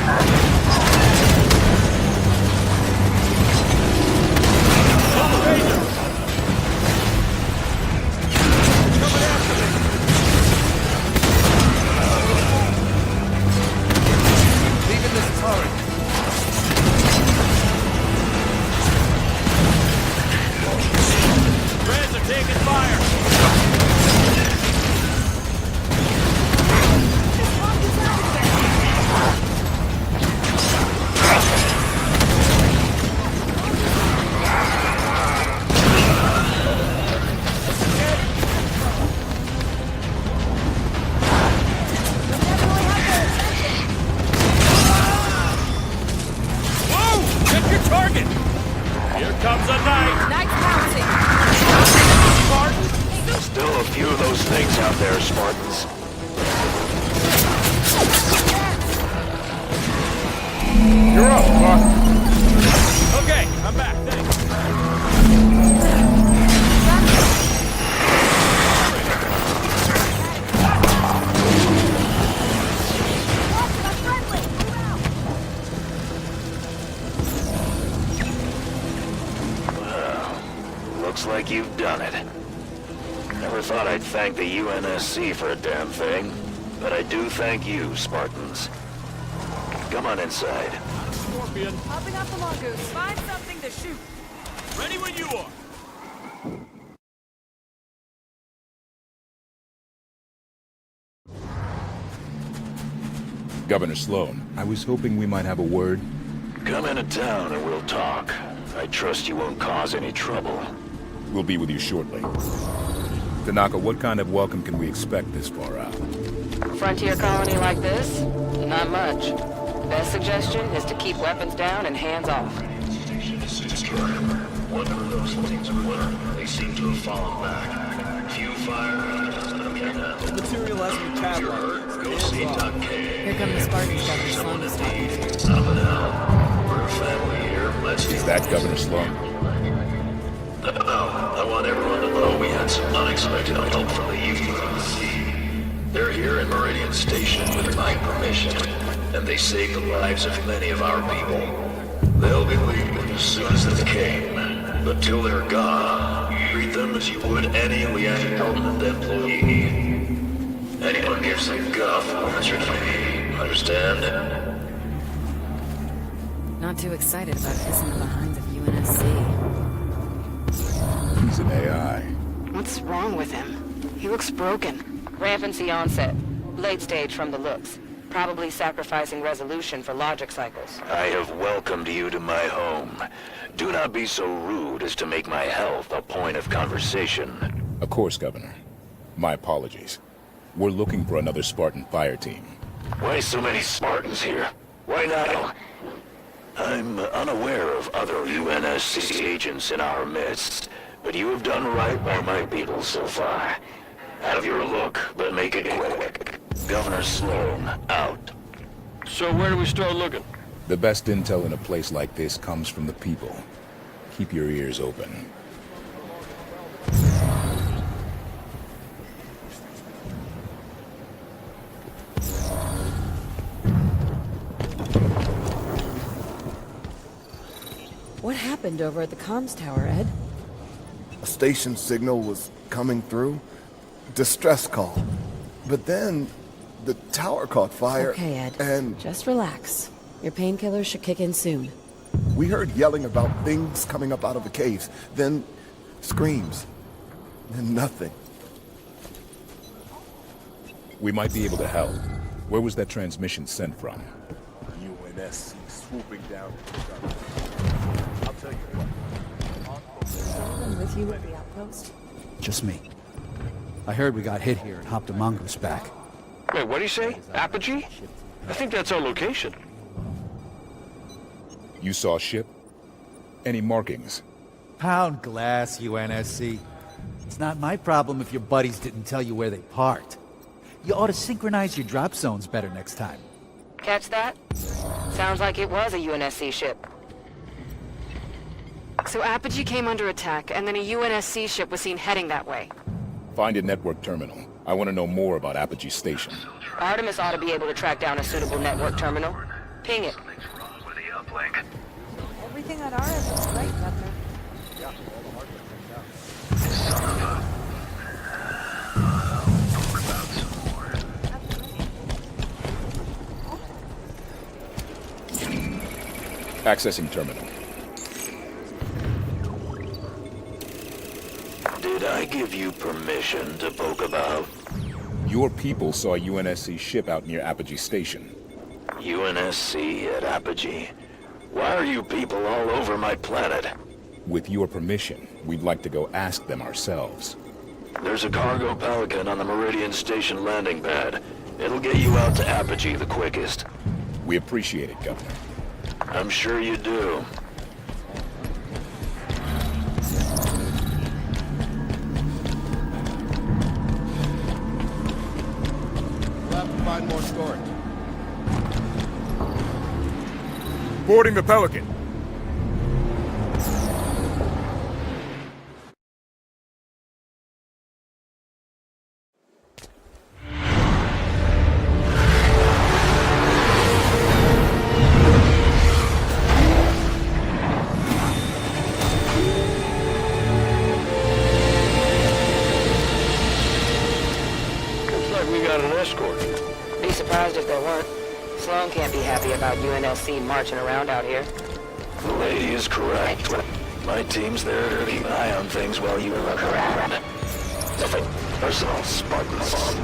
Leaving this turret. Friends are taking fire. Target! Here comes a knight! Knight's pouncing! Spartan! There's still a few of those things out there, Spartans. You're up, Clark. Okay, I'm back, thanks. Looks like you've done it. Never thought I'd thank the UNSC for a damn thing, but I do thank you, Spartans. Come on inside. Scorpion. Popping up the mongoose. Find something to shoot. Ready when you are. Governor Sloan, I was hoping we might have a word. Come into town and we'll talk. I trust you won't cause any trouble. We'll be with you shortly. Tanaka, what kind of welcome can we expect this far out? Frontier colony like this? Not much. Best suggestion is to keep weapons down and hands off. One of those things were. They seem to have fallen back. Few fire. Material has been cataloged. Go see Doc K. Here come the Spartans Governor Sloan was talking to. Up and out. We're a family here. Is that Governor Sloan? No, I want everyone to know we had some unexpected help from the UNSC. They're here in Meridian Station with my permission, and they saved the lives of many of our people. They'll be leaving as soon as they came, but till they're gone, treat them as you would any Lieutenant employee. Anyone gives a guff, answer to me. Understand? Not too excited about kissing the behinds of UNSC. He's an AI. What's wrong with him? He looks broken. Rampancy onset. Late stage from the looks. Probably sacrificing resolution for logic cycles. I have welcomed you to my home. Do not be so rude as to make my health a point of conversation. Of course, Governor. My apologies. We're looking for another Spartan fire team. Why so many Spartans here? Why not? I'm unaware of other UNSC agents in our midst, but you have done right by my people so far. Have your look, but make it quick. Governor Sloan, out. So where do we start looking? The best intel in a place like this comes from the people. Keep your ears open. What happened over at the comms tower, Ed? A station signal was coming through. Distress call. But then, the tower caught fire. Okay, Ed. And just relax. Your painkillers should kick in soon. we heard yelling about things coming up out of the caves. Then screams. Then nothing. We might be able to help. Where was that transmission sent from? UNSC swooping down. I'll tell you what. Someone with you at the outpost? Just me. I heard we got hit here and hopped a mongoose back. Wait, what do you say? Apogee? I think that's our location. You saw a ship? Any markings? Pound glass, UNSC. It's not my problem if your buddies didn't tell you where they parked. You ought to synchronize your drop zones better next time. Catch that? Sounds like it was a UNSC ship. So Apogee came under attack, and then a UNSC ship was seen heading that way. Find a network terminal. I want to know more about Apogee Station. Artemis ought to be able to track down a suitable network terminal. Ping it. Everything on our end looks great, Governor. Accessing terminal. Did I give you permission to poke about? Your people saw a UNSC ship out near Apogee Station. UNSC at Apogee? Why are you people all over my planet? With your permission, we'd like to go ask them ourselves. There's a cargo Pelican on the Meridian Station landing pad. It'll get you out to Apogee the quickest. We appreciate it, Governor. I'm sure you do. We'll have to find more storage. Boarding the Pelican. Sloan can't be happy about UNSC marching around out here. The lady is correct. My team's there to keep an eye on things while you are around. Personal Spartans.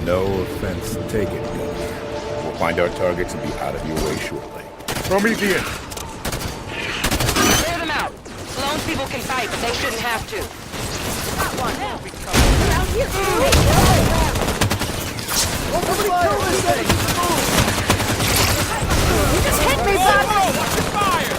No offense taken, Governor. We'll find our targets and be out of your way shortly. Prometheus! Clear them out. Sloan's people can fight, but they shouldn't have to. Got one. Around here! You just hit me, bud! Fire!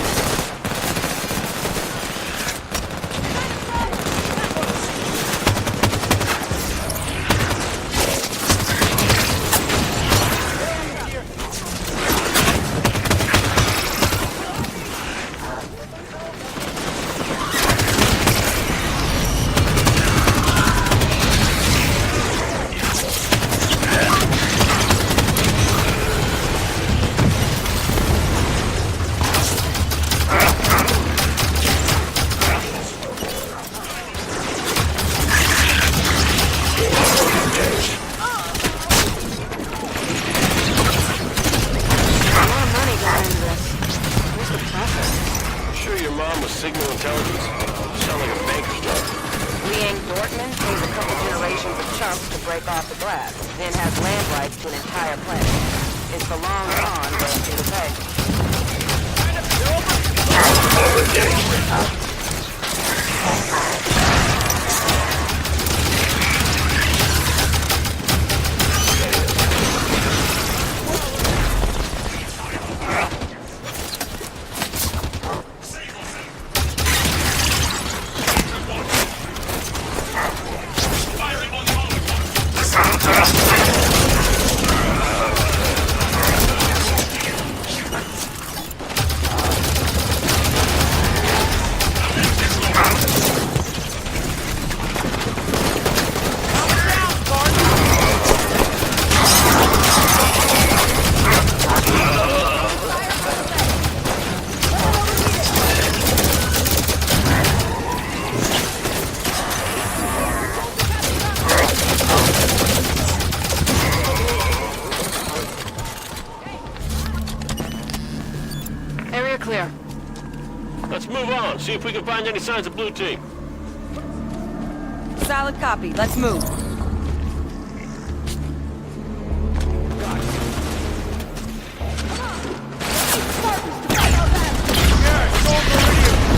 See if we can find any signs of blue team. Solid copy. Let's move.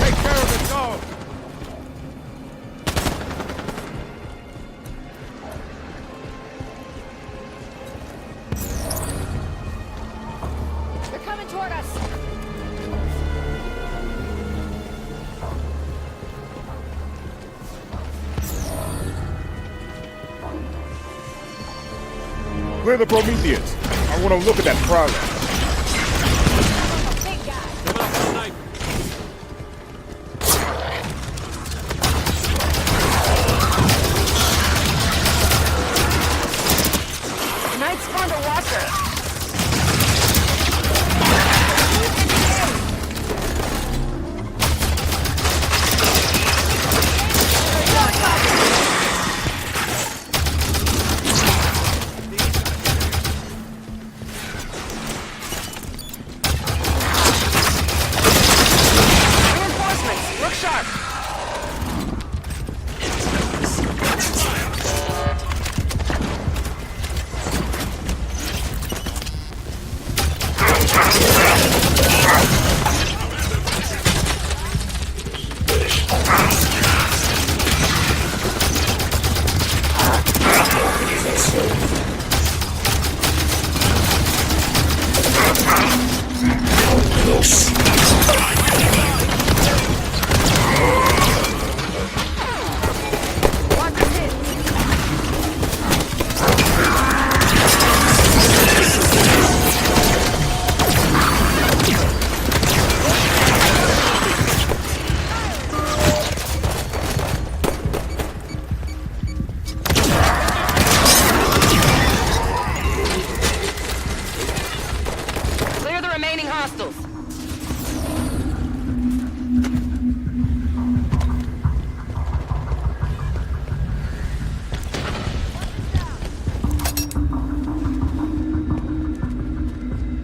Take care of it, go! They're coming toward us! Clear the Prometheus. I want to look at that prowler. Night Spawner Watcher!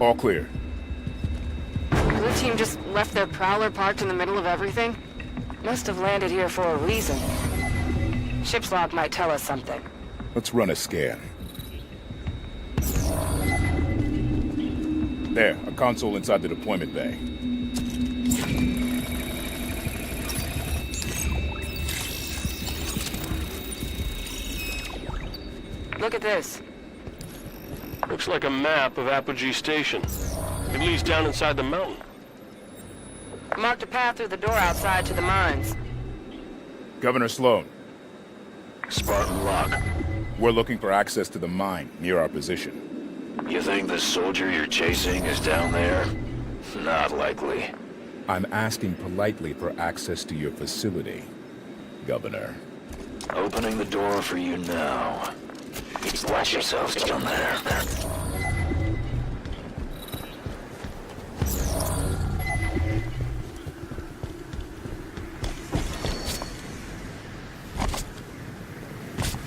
All clear. Blue team just left their prowler parked in the middle of everything? Must have landed here for a reason. Ship's log might tell us something. Let's run a scan. There, a console inside the deployment bay. Look at this. Looks like a map of Apogee Station. It leads down inside the mountain. Marked a path through the door outside to the mines. Governor Sloan. Spartan Locke. We're looking for access to the mine near our position. You think the soldier you're chasing is down there? Not likely. I'm asking politely for access to your facility, Governor. Opening the door for you now. Watch yourselves down there.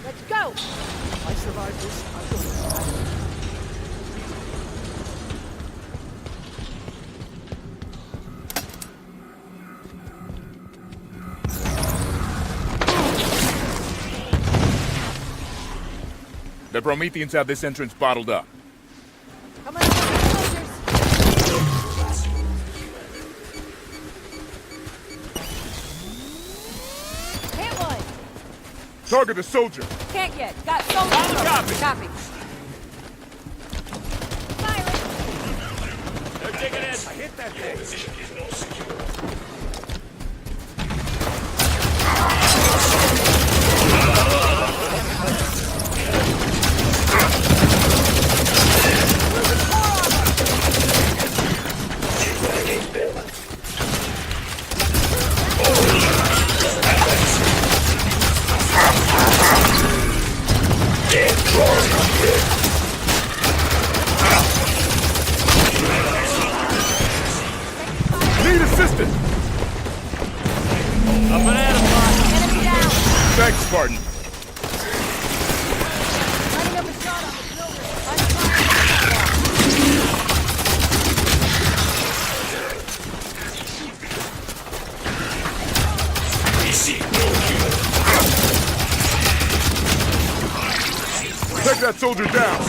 Let's go! I survived this. I'm going to die. The Prometheans have this entrance bottled up. Come on, soldiers! Hit one! Target the soldier! Can't yet. Got soldiers. Copy. Fire! They're taking it. I hit that thing. Need assistance! A banana block. Enemy down! Thanks, Spartan. Lining up a shot on the building. Take that soldier down!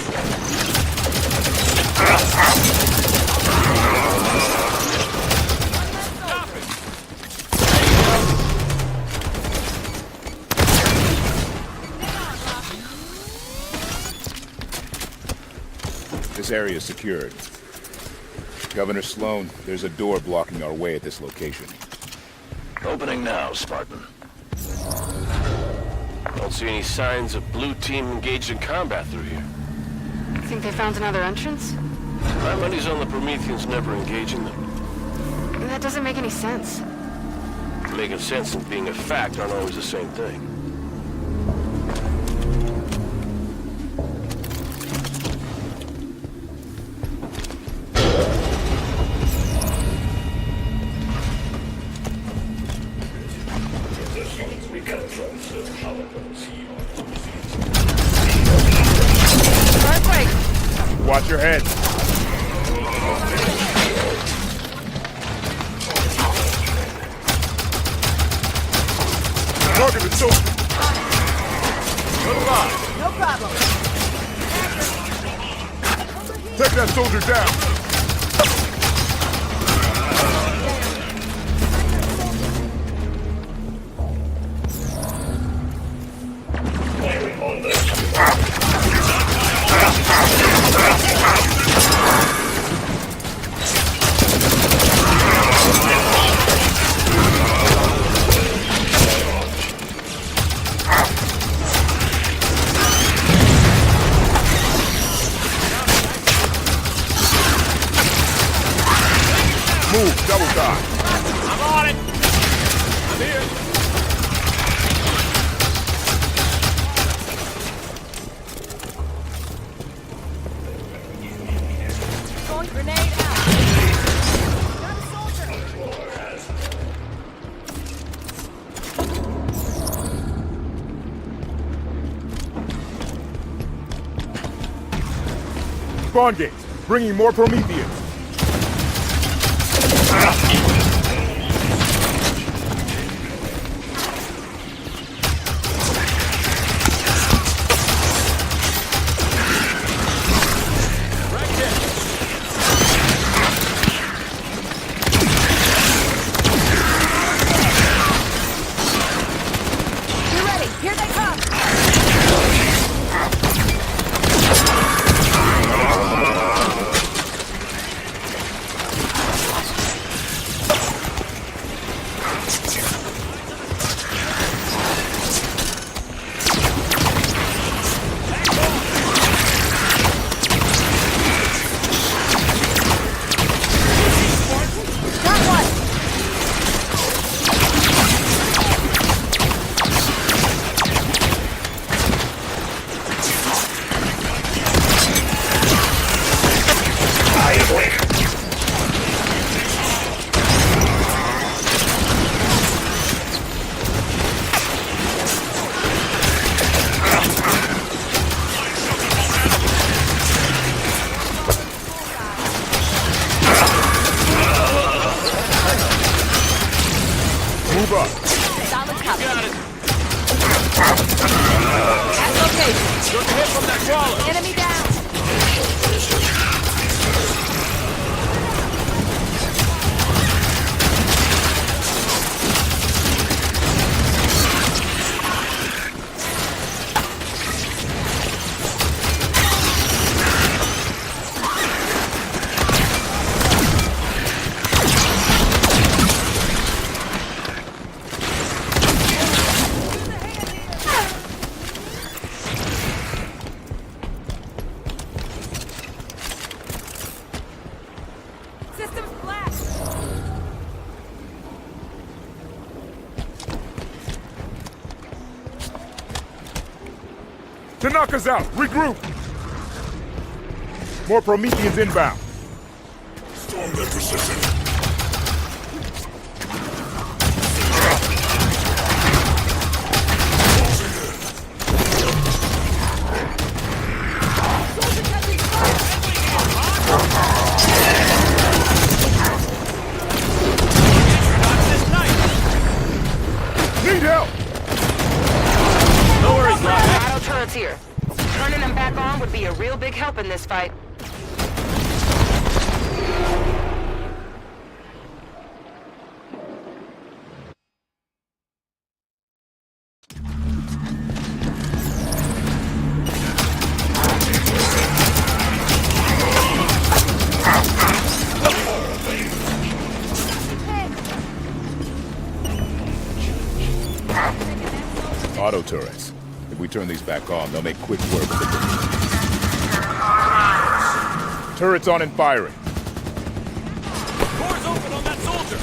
This area is secured. Governor Sloan, there's a door blocking our way at this location. Opening now, Spartan. Don't see any signs of Blue Team engaged in combat through here. Think they found another entrance? My money's on the Prometheans never engaging them. That doesn't make any sense. Making sense and being a fact aren't always the same thing. Earthquake! Watch your head. Target the soldier. Good luck. No problem. Take that soldier down. Move, double die. I'm on it. I'm here. Throwing grenade out. Got a soldier. Spawn gates. Bringing more Prometheans. Tanaka's out! Regroup! More Prometheans inbound. Storm their position. Need help! No worries, Auto turrets here. Turning them back on would be a real big help in this fight. Auto turrets. If we turn these back on, they'll make quick work of the turrets on and firing. Doors open on that soldier!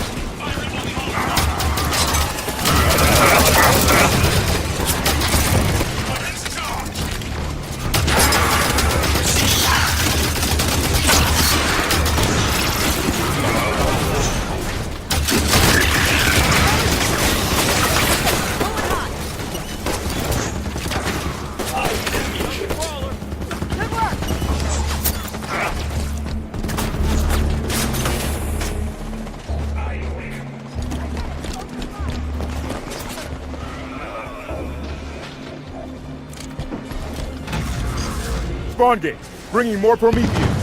Spawn gate, bringing more Prometheans.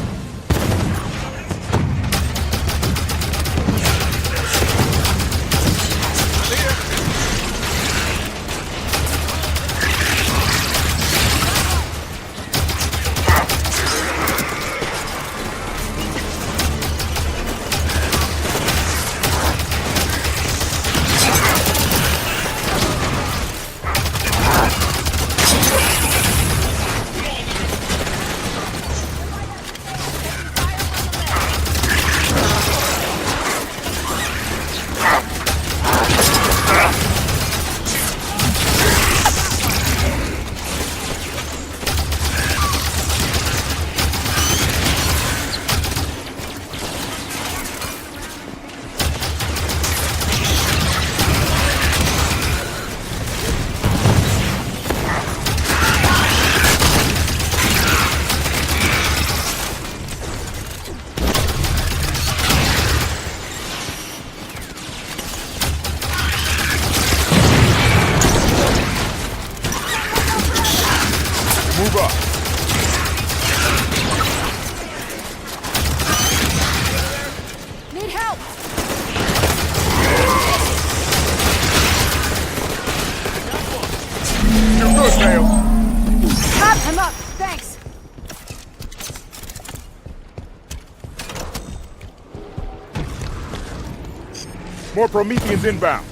More Prometheans inbound.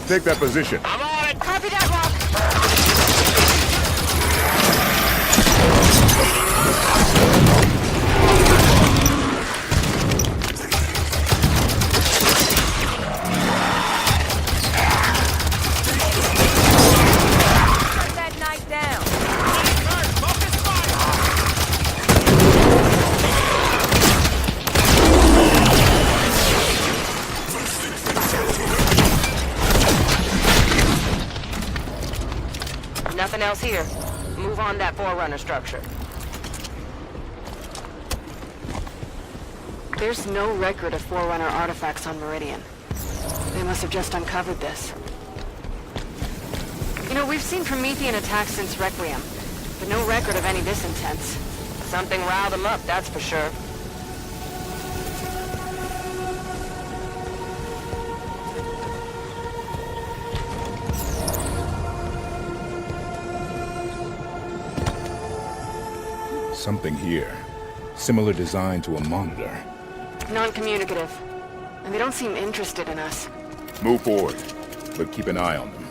Take that position. I'm on it! Copy that, Rock! Shut that knife down. Nothing else here. Move on that Forerunner structure. There's no record of Forerunner artifacts on Meridian. They must have just uncovered this. You know, we've seen Promethean attacks since Requiem, but no record of any this intense. Something riled them up, that's for sure. Something here. Similar design to a monitor. Non-communicative. And they don't seem interested in us. Move forward, but keep an eye on them.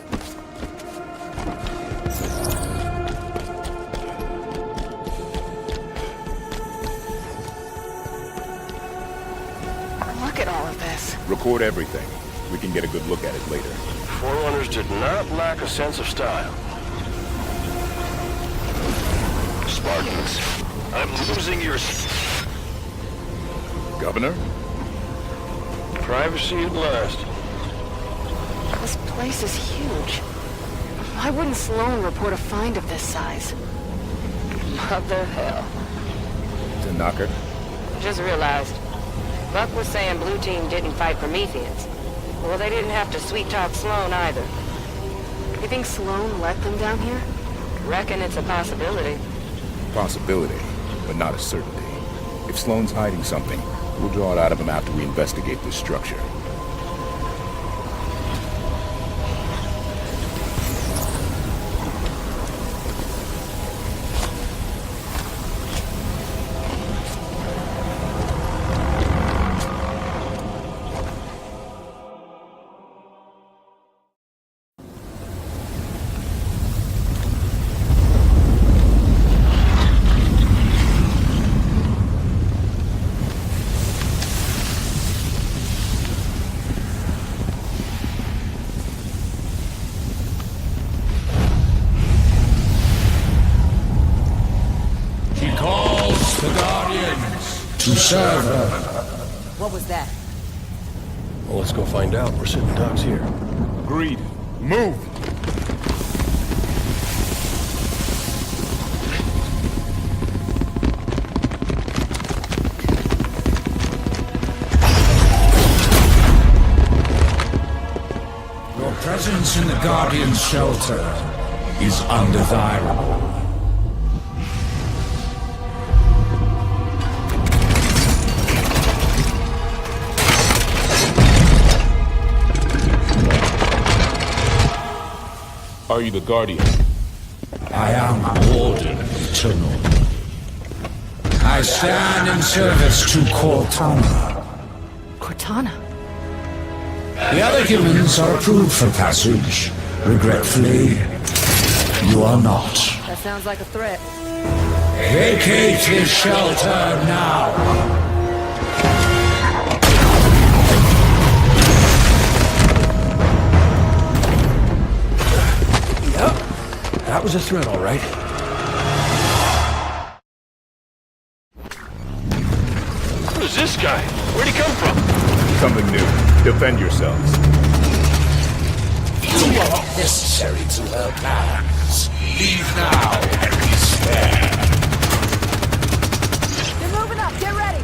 Look at all of this. Record everything. We can get a good look at it later. Forerunners did not lack a sense of style. Spartans, I'm losing your... Governor? Privacy at last. This place is huge. Why wouldn't Sloan report a find of this size? Mother hell. Tanaka? Just realized. Buck was saying Blue Team didn't fight Prometheans. Well, they didn't have to sweet-talk Sloan either. You think Sloan let them down here? Reckon it's a possibility. Possibility, but not a certainty. If Sloan's hiding something, we'll draw it out of him after we investigate this structure. To serve her. What was that? Well, let's go find out. We're sitting ducks here. Agreed. Move! Your presence in the Guardian's shelter is undesirable. Are you the Guardian? I am Warden Eternal. I stand in service to Cortana. Cortana? The other humans are approved for passage. Regretfully, you are not. That sounds like a threat. Vacate his shelter now. That was a threat, all right. Who's this guy? Where'd he come from? Something new. Defend yourselves. You are not necessary to her plans. Leave now and be spared. They're moving up. Get ready.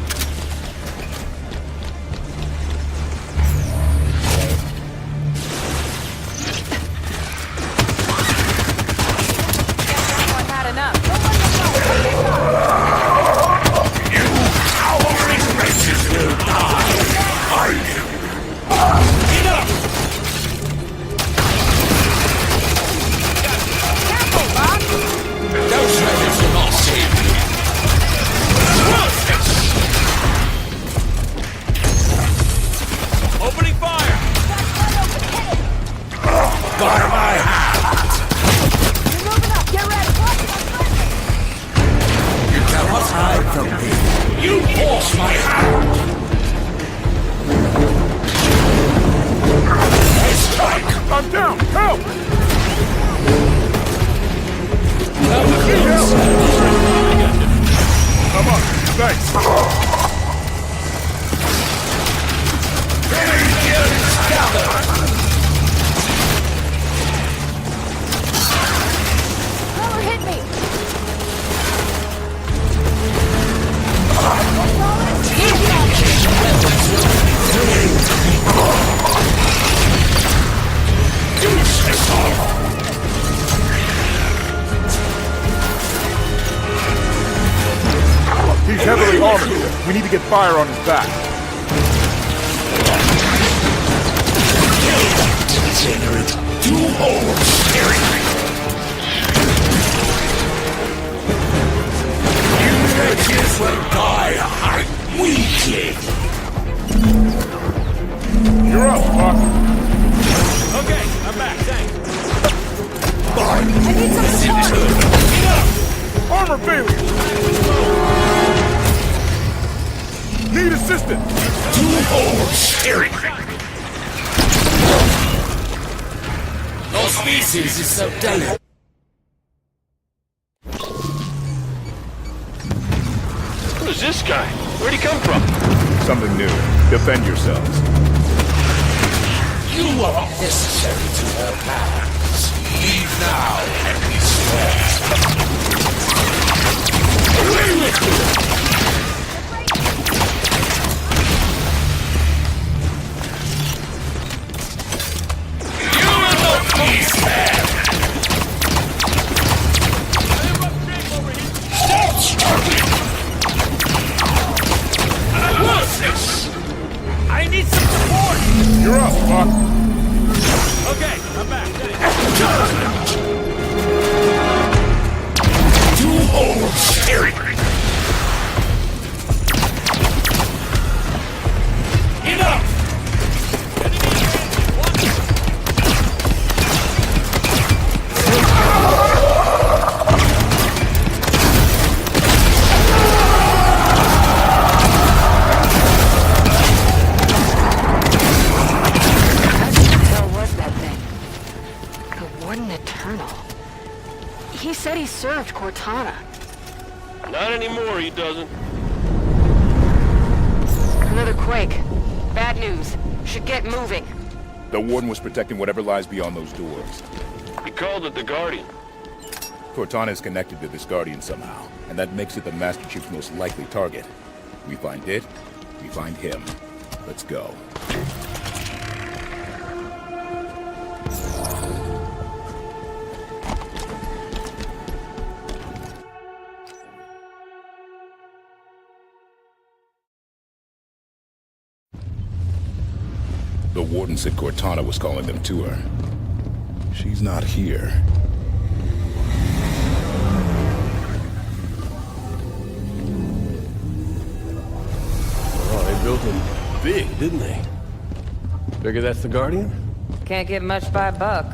Thanks. Crawler hit me! He's heavily armored. We need to get fire on his back. Degenerate. 2 holes staring. You wretches will die a weakling. You're up, Buck. Okay, I'm back, thanks. I need some support! Armor failure! Need assistance! 2 holes staring. No species is so delicate. Who's this guy? Where'd he come from? Something new. Defend yourselves. You are not necessary to our plans. Leave now and be spared. Away with you! Stop struggling! I need some support! You're up, Buck. Okay, I'm back, thanks. 2 holes staring. Enough! He said he served Cortana. Not anymore, he doesn't. Another quake. Bad news. Should get moving. The Warden was protecting whatever lies beyond those doors. He called it the Guardian. Cortana is connected to this Guardian somehow, and that makes it the Master Chief's most likely target. We find it, we find him. Let's go. The Warden said Cortana was calling them to her. She's not here. Oh, they built him big, didn't they? Figure that's the Guardian? Can't get much by Buck.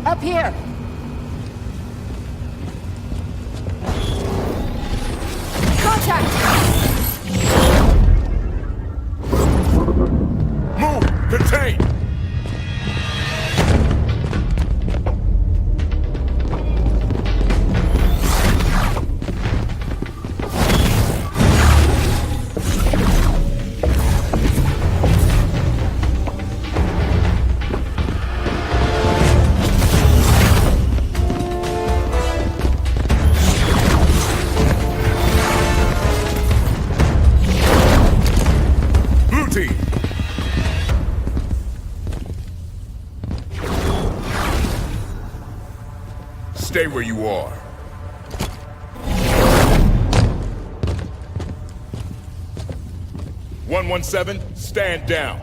Up here! Contact! Move! Contain! Stay where you are. "117, stand down.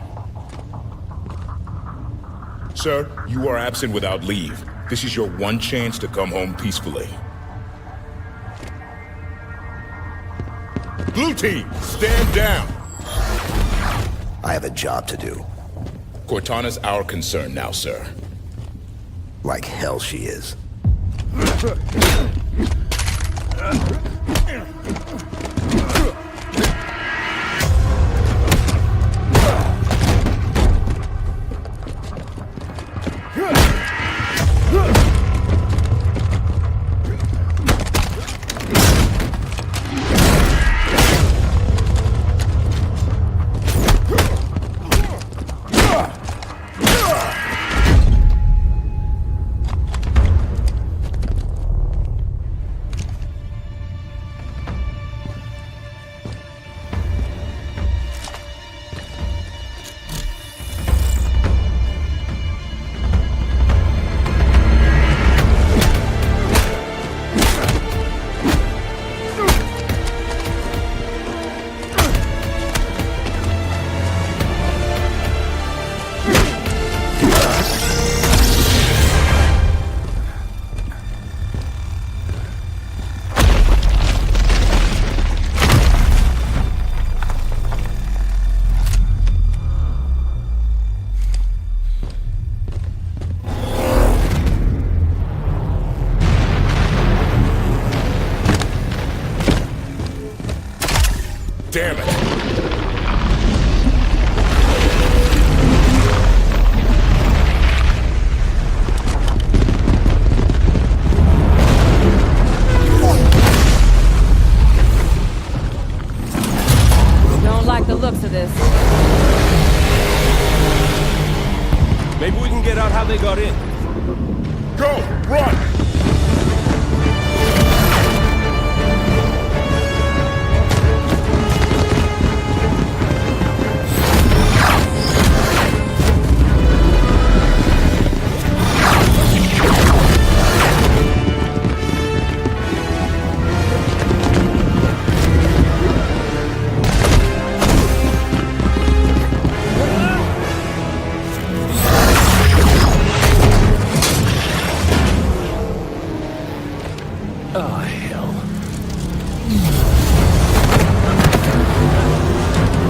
Sir, you are absent without leave. This is your one chance to come home peacefully. Blue team, stand down. I have a job to do. Cortana's our concern now, sir. Like hell she is. Maybe we can get out how they got in. Go! Run!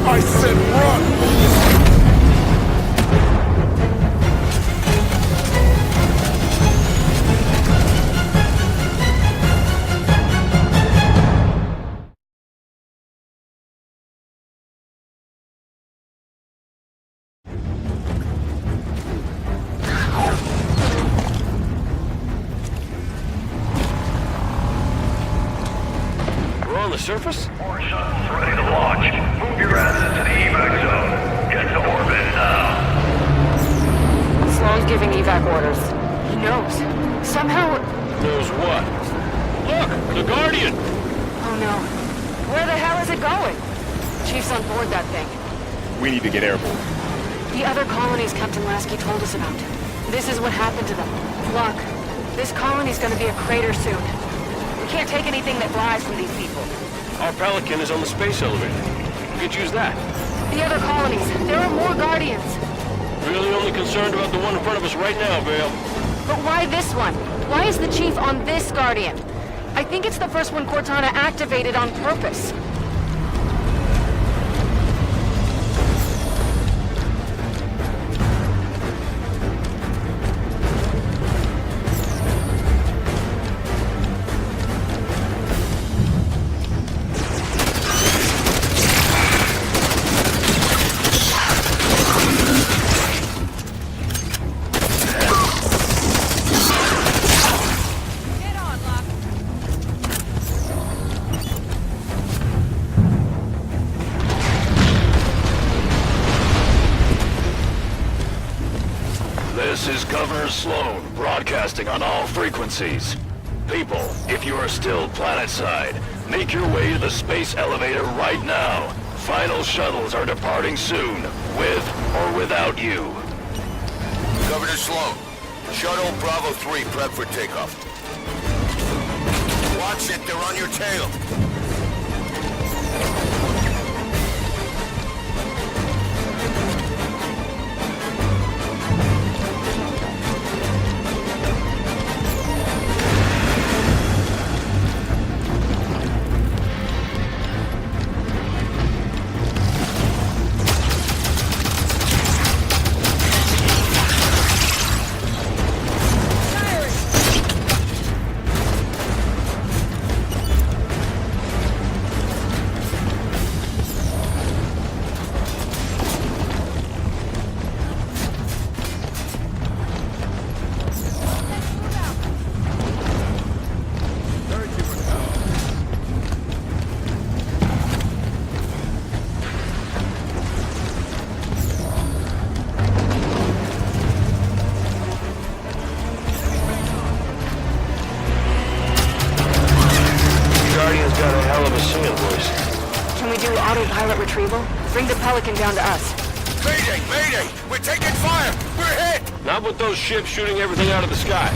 I said run! We're on the surface? More shuttles ready to launch. Move your asses to the evac zone. Get to orbit now. Sloan's giving evac orders. He knows. Somehow... Knows what? Look! The Guardian! Oh no. Where the hell is it going? Chief's on board that thing. We need to get airborne. The other colonies Captain Lasky told us about. This is what happened to them. Look, this colony's gonna be a crater soon. We can't take anything that flies from these people. Our Pelican is on the space elevator. We could use that. The other colonies, there are more Guardians. Really only concerned about the one in front of us right now, Vale. But why this one? Why is the Chief on this Guardian? I think it's the first one Cortana activated on purpose. This is Governor Sloan, broadcasting on all frequencies. People, if you are still planetside, make your way to the space elevator right now. Final shuttles are departing soon, with or without you. Governor Sloan, Shuttle Bravo 3 prep for takeoff. Watch it, they're on your tail. Got a hell of a singing voice. Can we do autopilot retrieval? Bring the Pelican down to us. Mayday! Mayday! We're taking fire! We're hit! Not with those ships shooting everything out of the sky.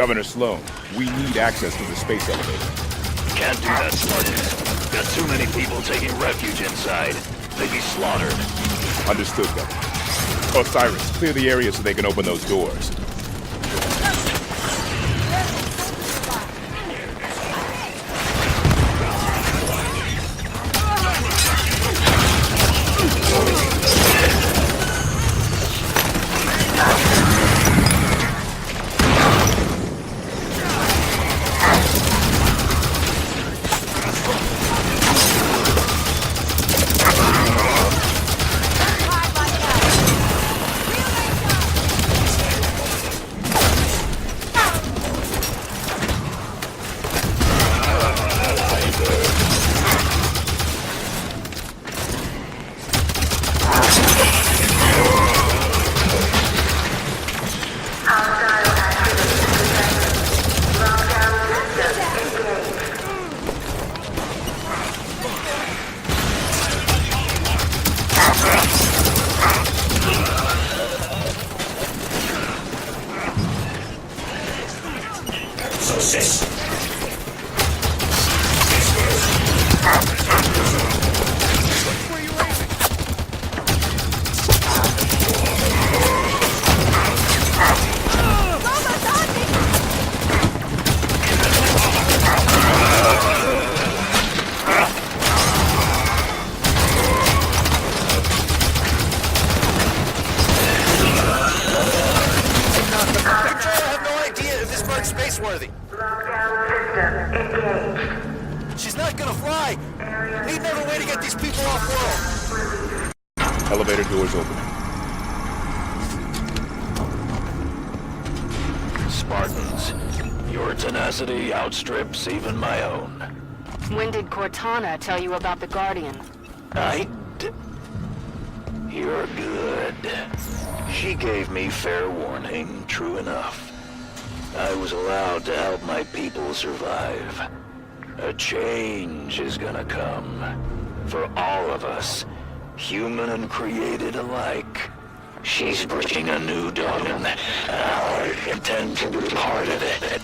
Governor Sloan, we need access to the space elevator. Can't do that, Spartans. Got too many people taking refuge inside. They'd be slaughtered. Understood, Governor. Osiris, clear the area so they can open those doors. Spaceworthy. She's not gonna fly. Need another way to get these people off world. Elevator doors open. Spartans, your tenacity outstrips even my own. When did Cortana tell you about the Guardian? You're good. She gave me fair warning, true enough. I was allowed to help my people survive. A change is gonna come. For all of us, human and created alike. She's bringing a new dawn, and I intend to be part of it.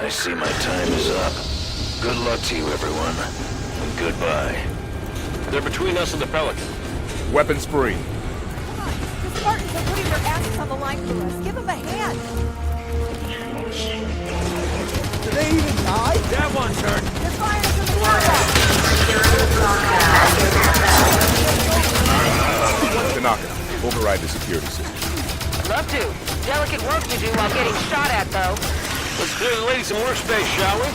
I see my time is up. Good luck to you, everyone. And goodbye. They're between us and the Pelican. Weapons free. The Spartans are putting their asses on the line for us. Give them a hand. Do they even die? That one's hurt. They're firing from the water. Tanaka, override the security system. Love to. Delicate work you do while getting shot at, though. Let's clear the lady some workspace, shall we?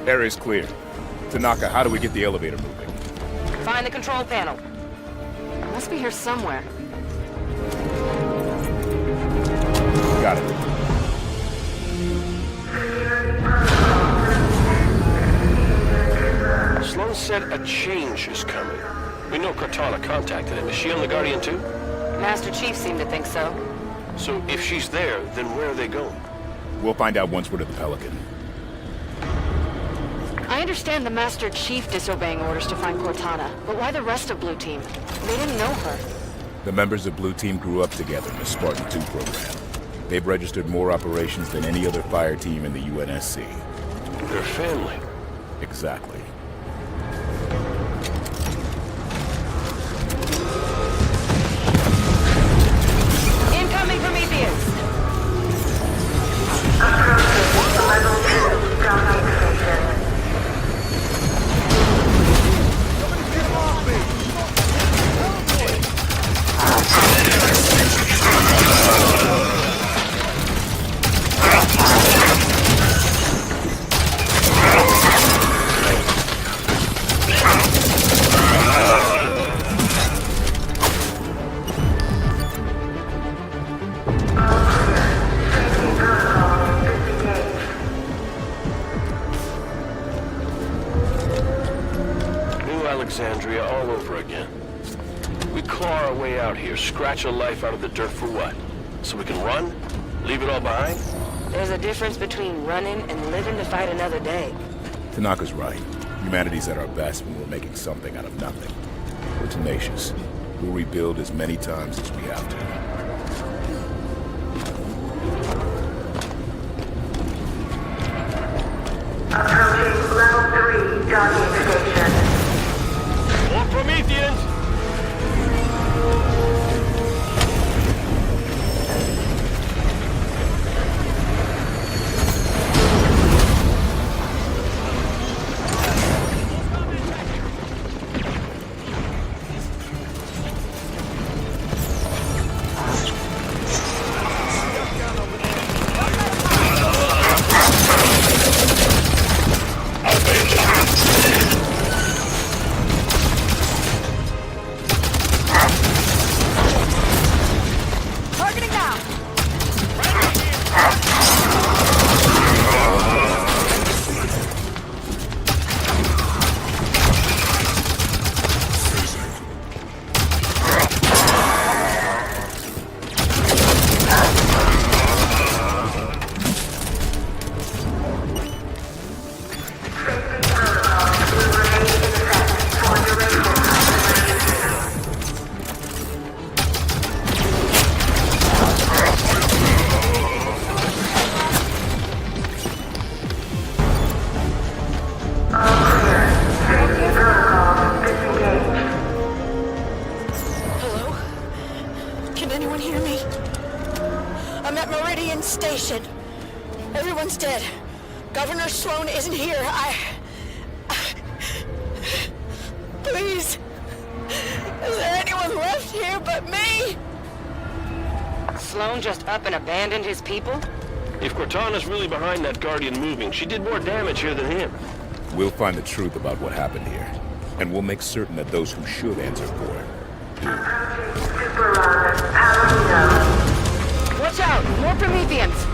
Area's clear. Tanaka, how do we get the elevator moving? Find the control panel. Must be here somewhere. Got it. Sloan said a change is coming. We know Cortana contacted him. Is she on the Guardian too? Master Chief seemed to think so. So if she's there, then where are they going? We'll find out once we're to the Pelican. I understand the Master Chief disobeying orders to find Cortana, but why the rest of Blue Team? They didn't know her. The members of Blue Team grew up together in the Spartan 2 program. They've registered more operations than any other fire team in the UNSC. They're family. Exactly. Incoming Prometheus! out here, scratch a life out of the dirt for what? So we can run? Leave it all behind? There's a difference between running and living to fight another day. Tanaka's right. Humanity's at our best when we're making something out of nothing. We're tenacious. We'll rebuild as many times as we have to. Approaching level 3 docking station. More Prometheans! Targeting now. Hello? Can anyone hear me? I'm at Meridian Station. Everyone's dead. Governor Sloan isn't here. Please. Is there anyone left here but me? Sloan just up and abandoned his people? If Cortana's really behind that Guardian moving, she did more damage here than him. We'll find the truth about what happened here, and we'll make certain that those who should answer for it do. Watch out! More Prometheans!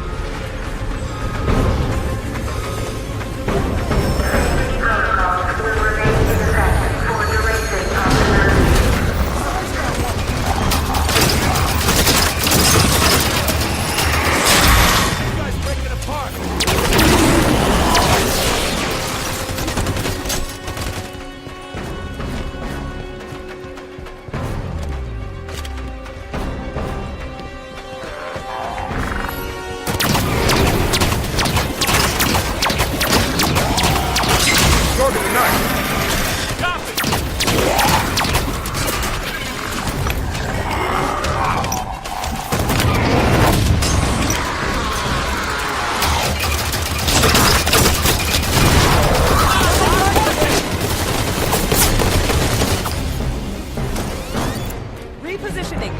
Repositioning.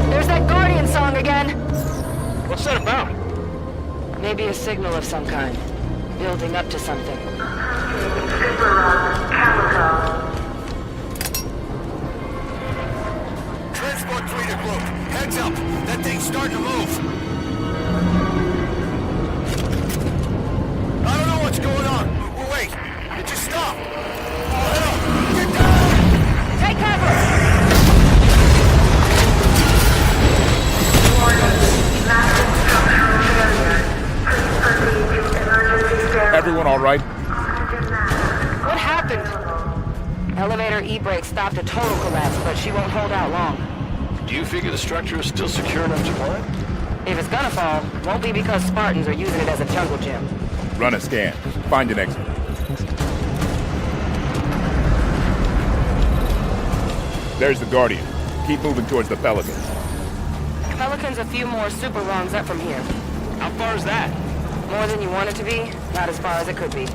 There's that Guardian song again! What's that about? Maybe a signal of some kind. Building up to something. Transport 3 to group. Heads up. That thing's starting to move. I don't know what's going on. Wait. It just stopped. Oh, hell. Get down! Take cover! Everyone all right? What happened? Elevator E-brake stopped a total collapse, but she won't hold out long. Do you figure the structure is still secure enough to climb? If it's gonna fall, won't be because Spartans are using it as a jungle gym. Run a scan. Find an exit. There's the Guardian. Keep moving towards the Pelicans. Pelican's a few more super rungs up from here. How far is that? More than you want it to be, not as far as it could be.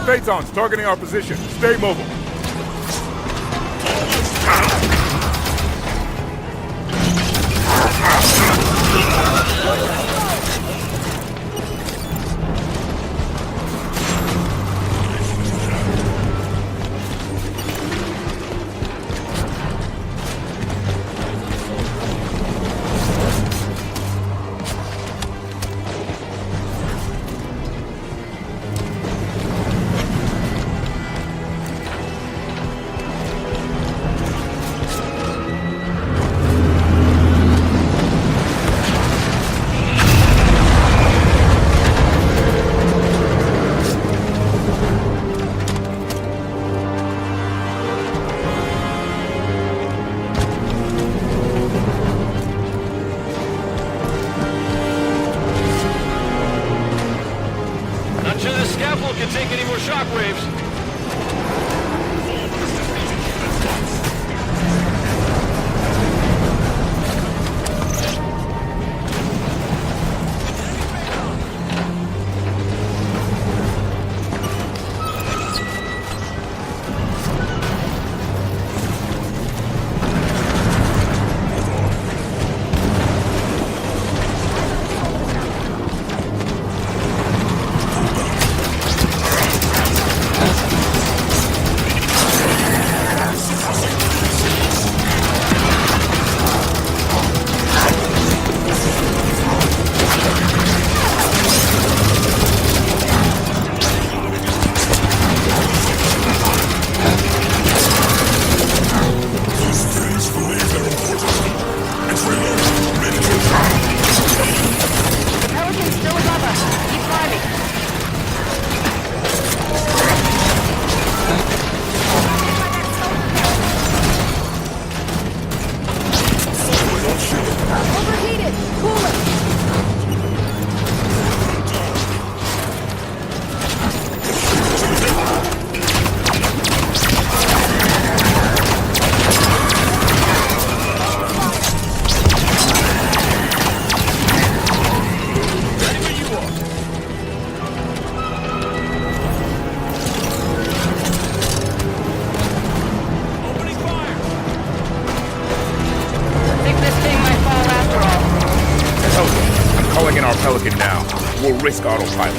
Phaeton's targeting our position. Stay mobile. Not sure the scaffold can take any more shockwaves. Overheated! Cool it! Think this thing might fall after all. Pelican, I'm calling in our Pelican now. We'll risk autopilot.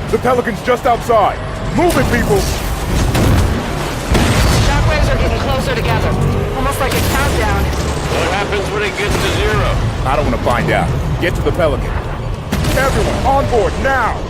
The Pelican's just outside. Move it, people! Shockwaves are getting closer together. Almost like a countdown. What happens when it gets to zero? I don't want to find out. Get to the Pelican. Everyone, on board, now!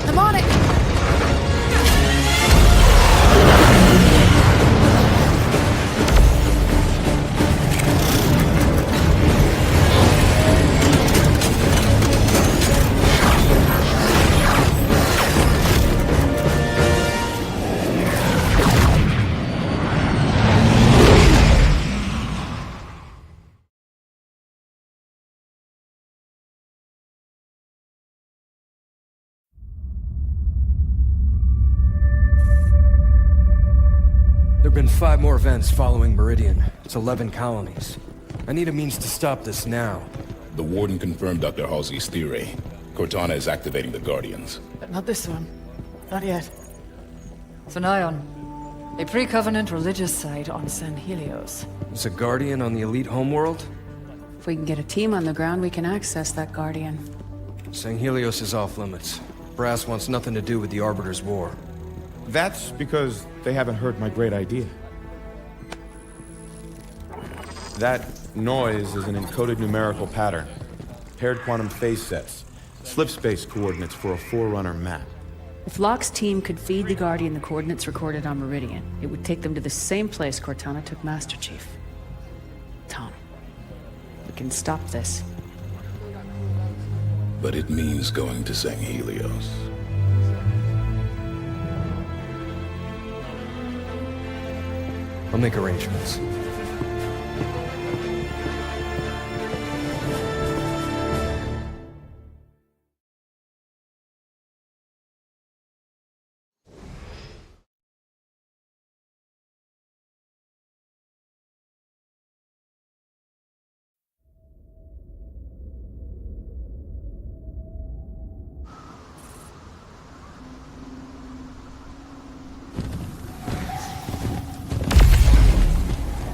I'm on it! There have been 5 more events following Meridian. It's 11 colonies. I need a means to stop this now. The Warden confirmed Dr. Halsey's theory. Cortana is activating the Guardians. But not this one. Not yet. Sanion. A pre-Covenant religious site on San Helios. It's a Guardian on the elite homeworld? If we can get a team on the ground, we can access that Guardian. San Helios is off limits. Brass wants nothing to do with the Arbiter's war. That's because they haven't heard my great idea. That noise is an encoded numerical pattern. Paired quantum phase sets. Slip space coordinates for a Forerunner map. If Locke's team could feed the Guardian the coordinates recorded on Meridian, it would take them to the same place Cortana took Master Chief. Tom, we can stop this. But it means going to San Helios. I'll make arrangements.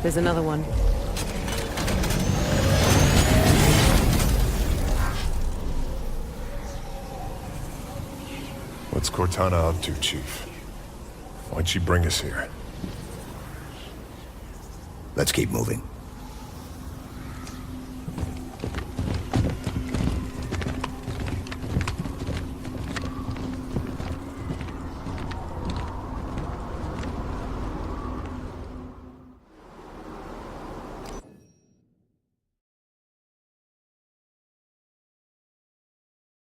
There's another one. What's Cortana up to, Chief? Why'd she bring us here? Let's keep moving.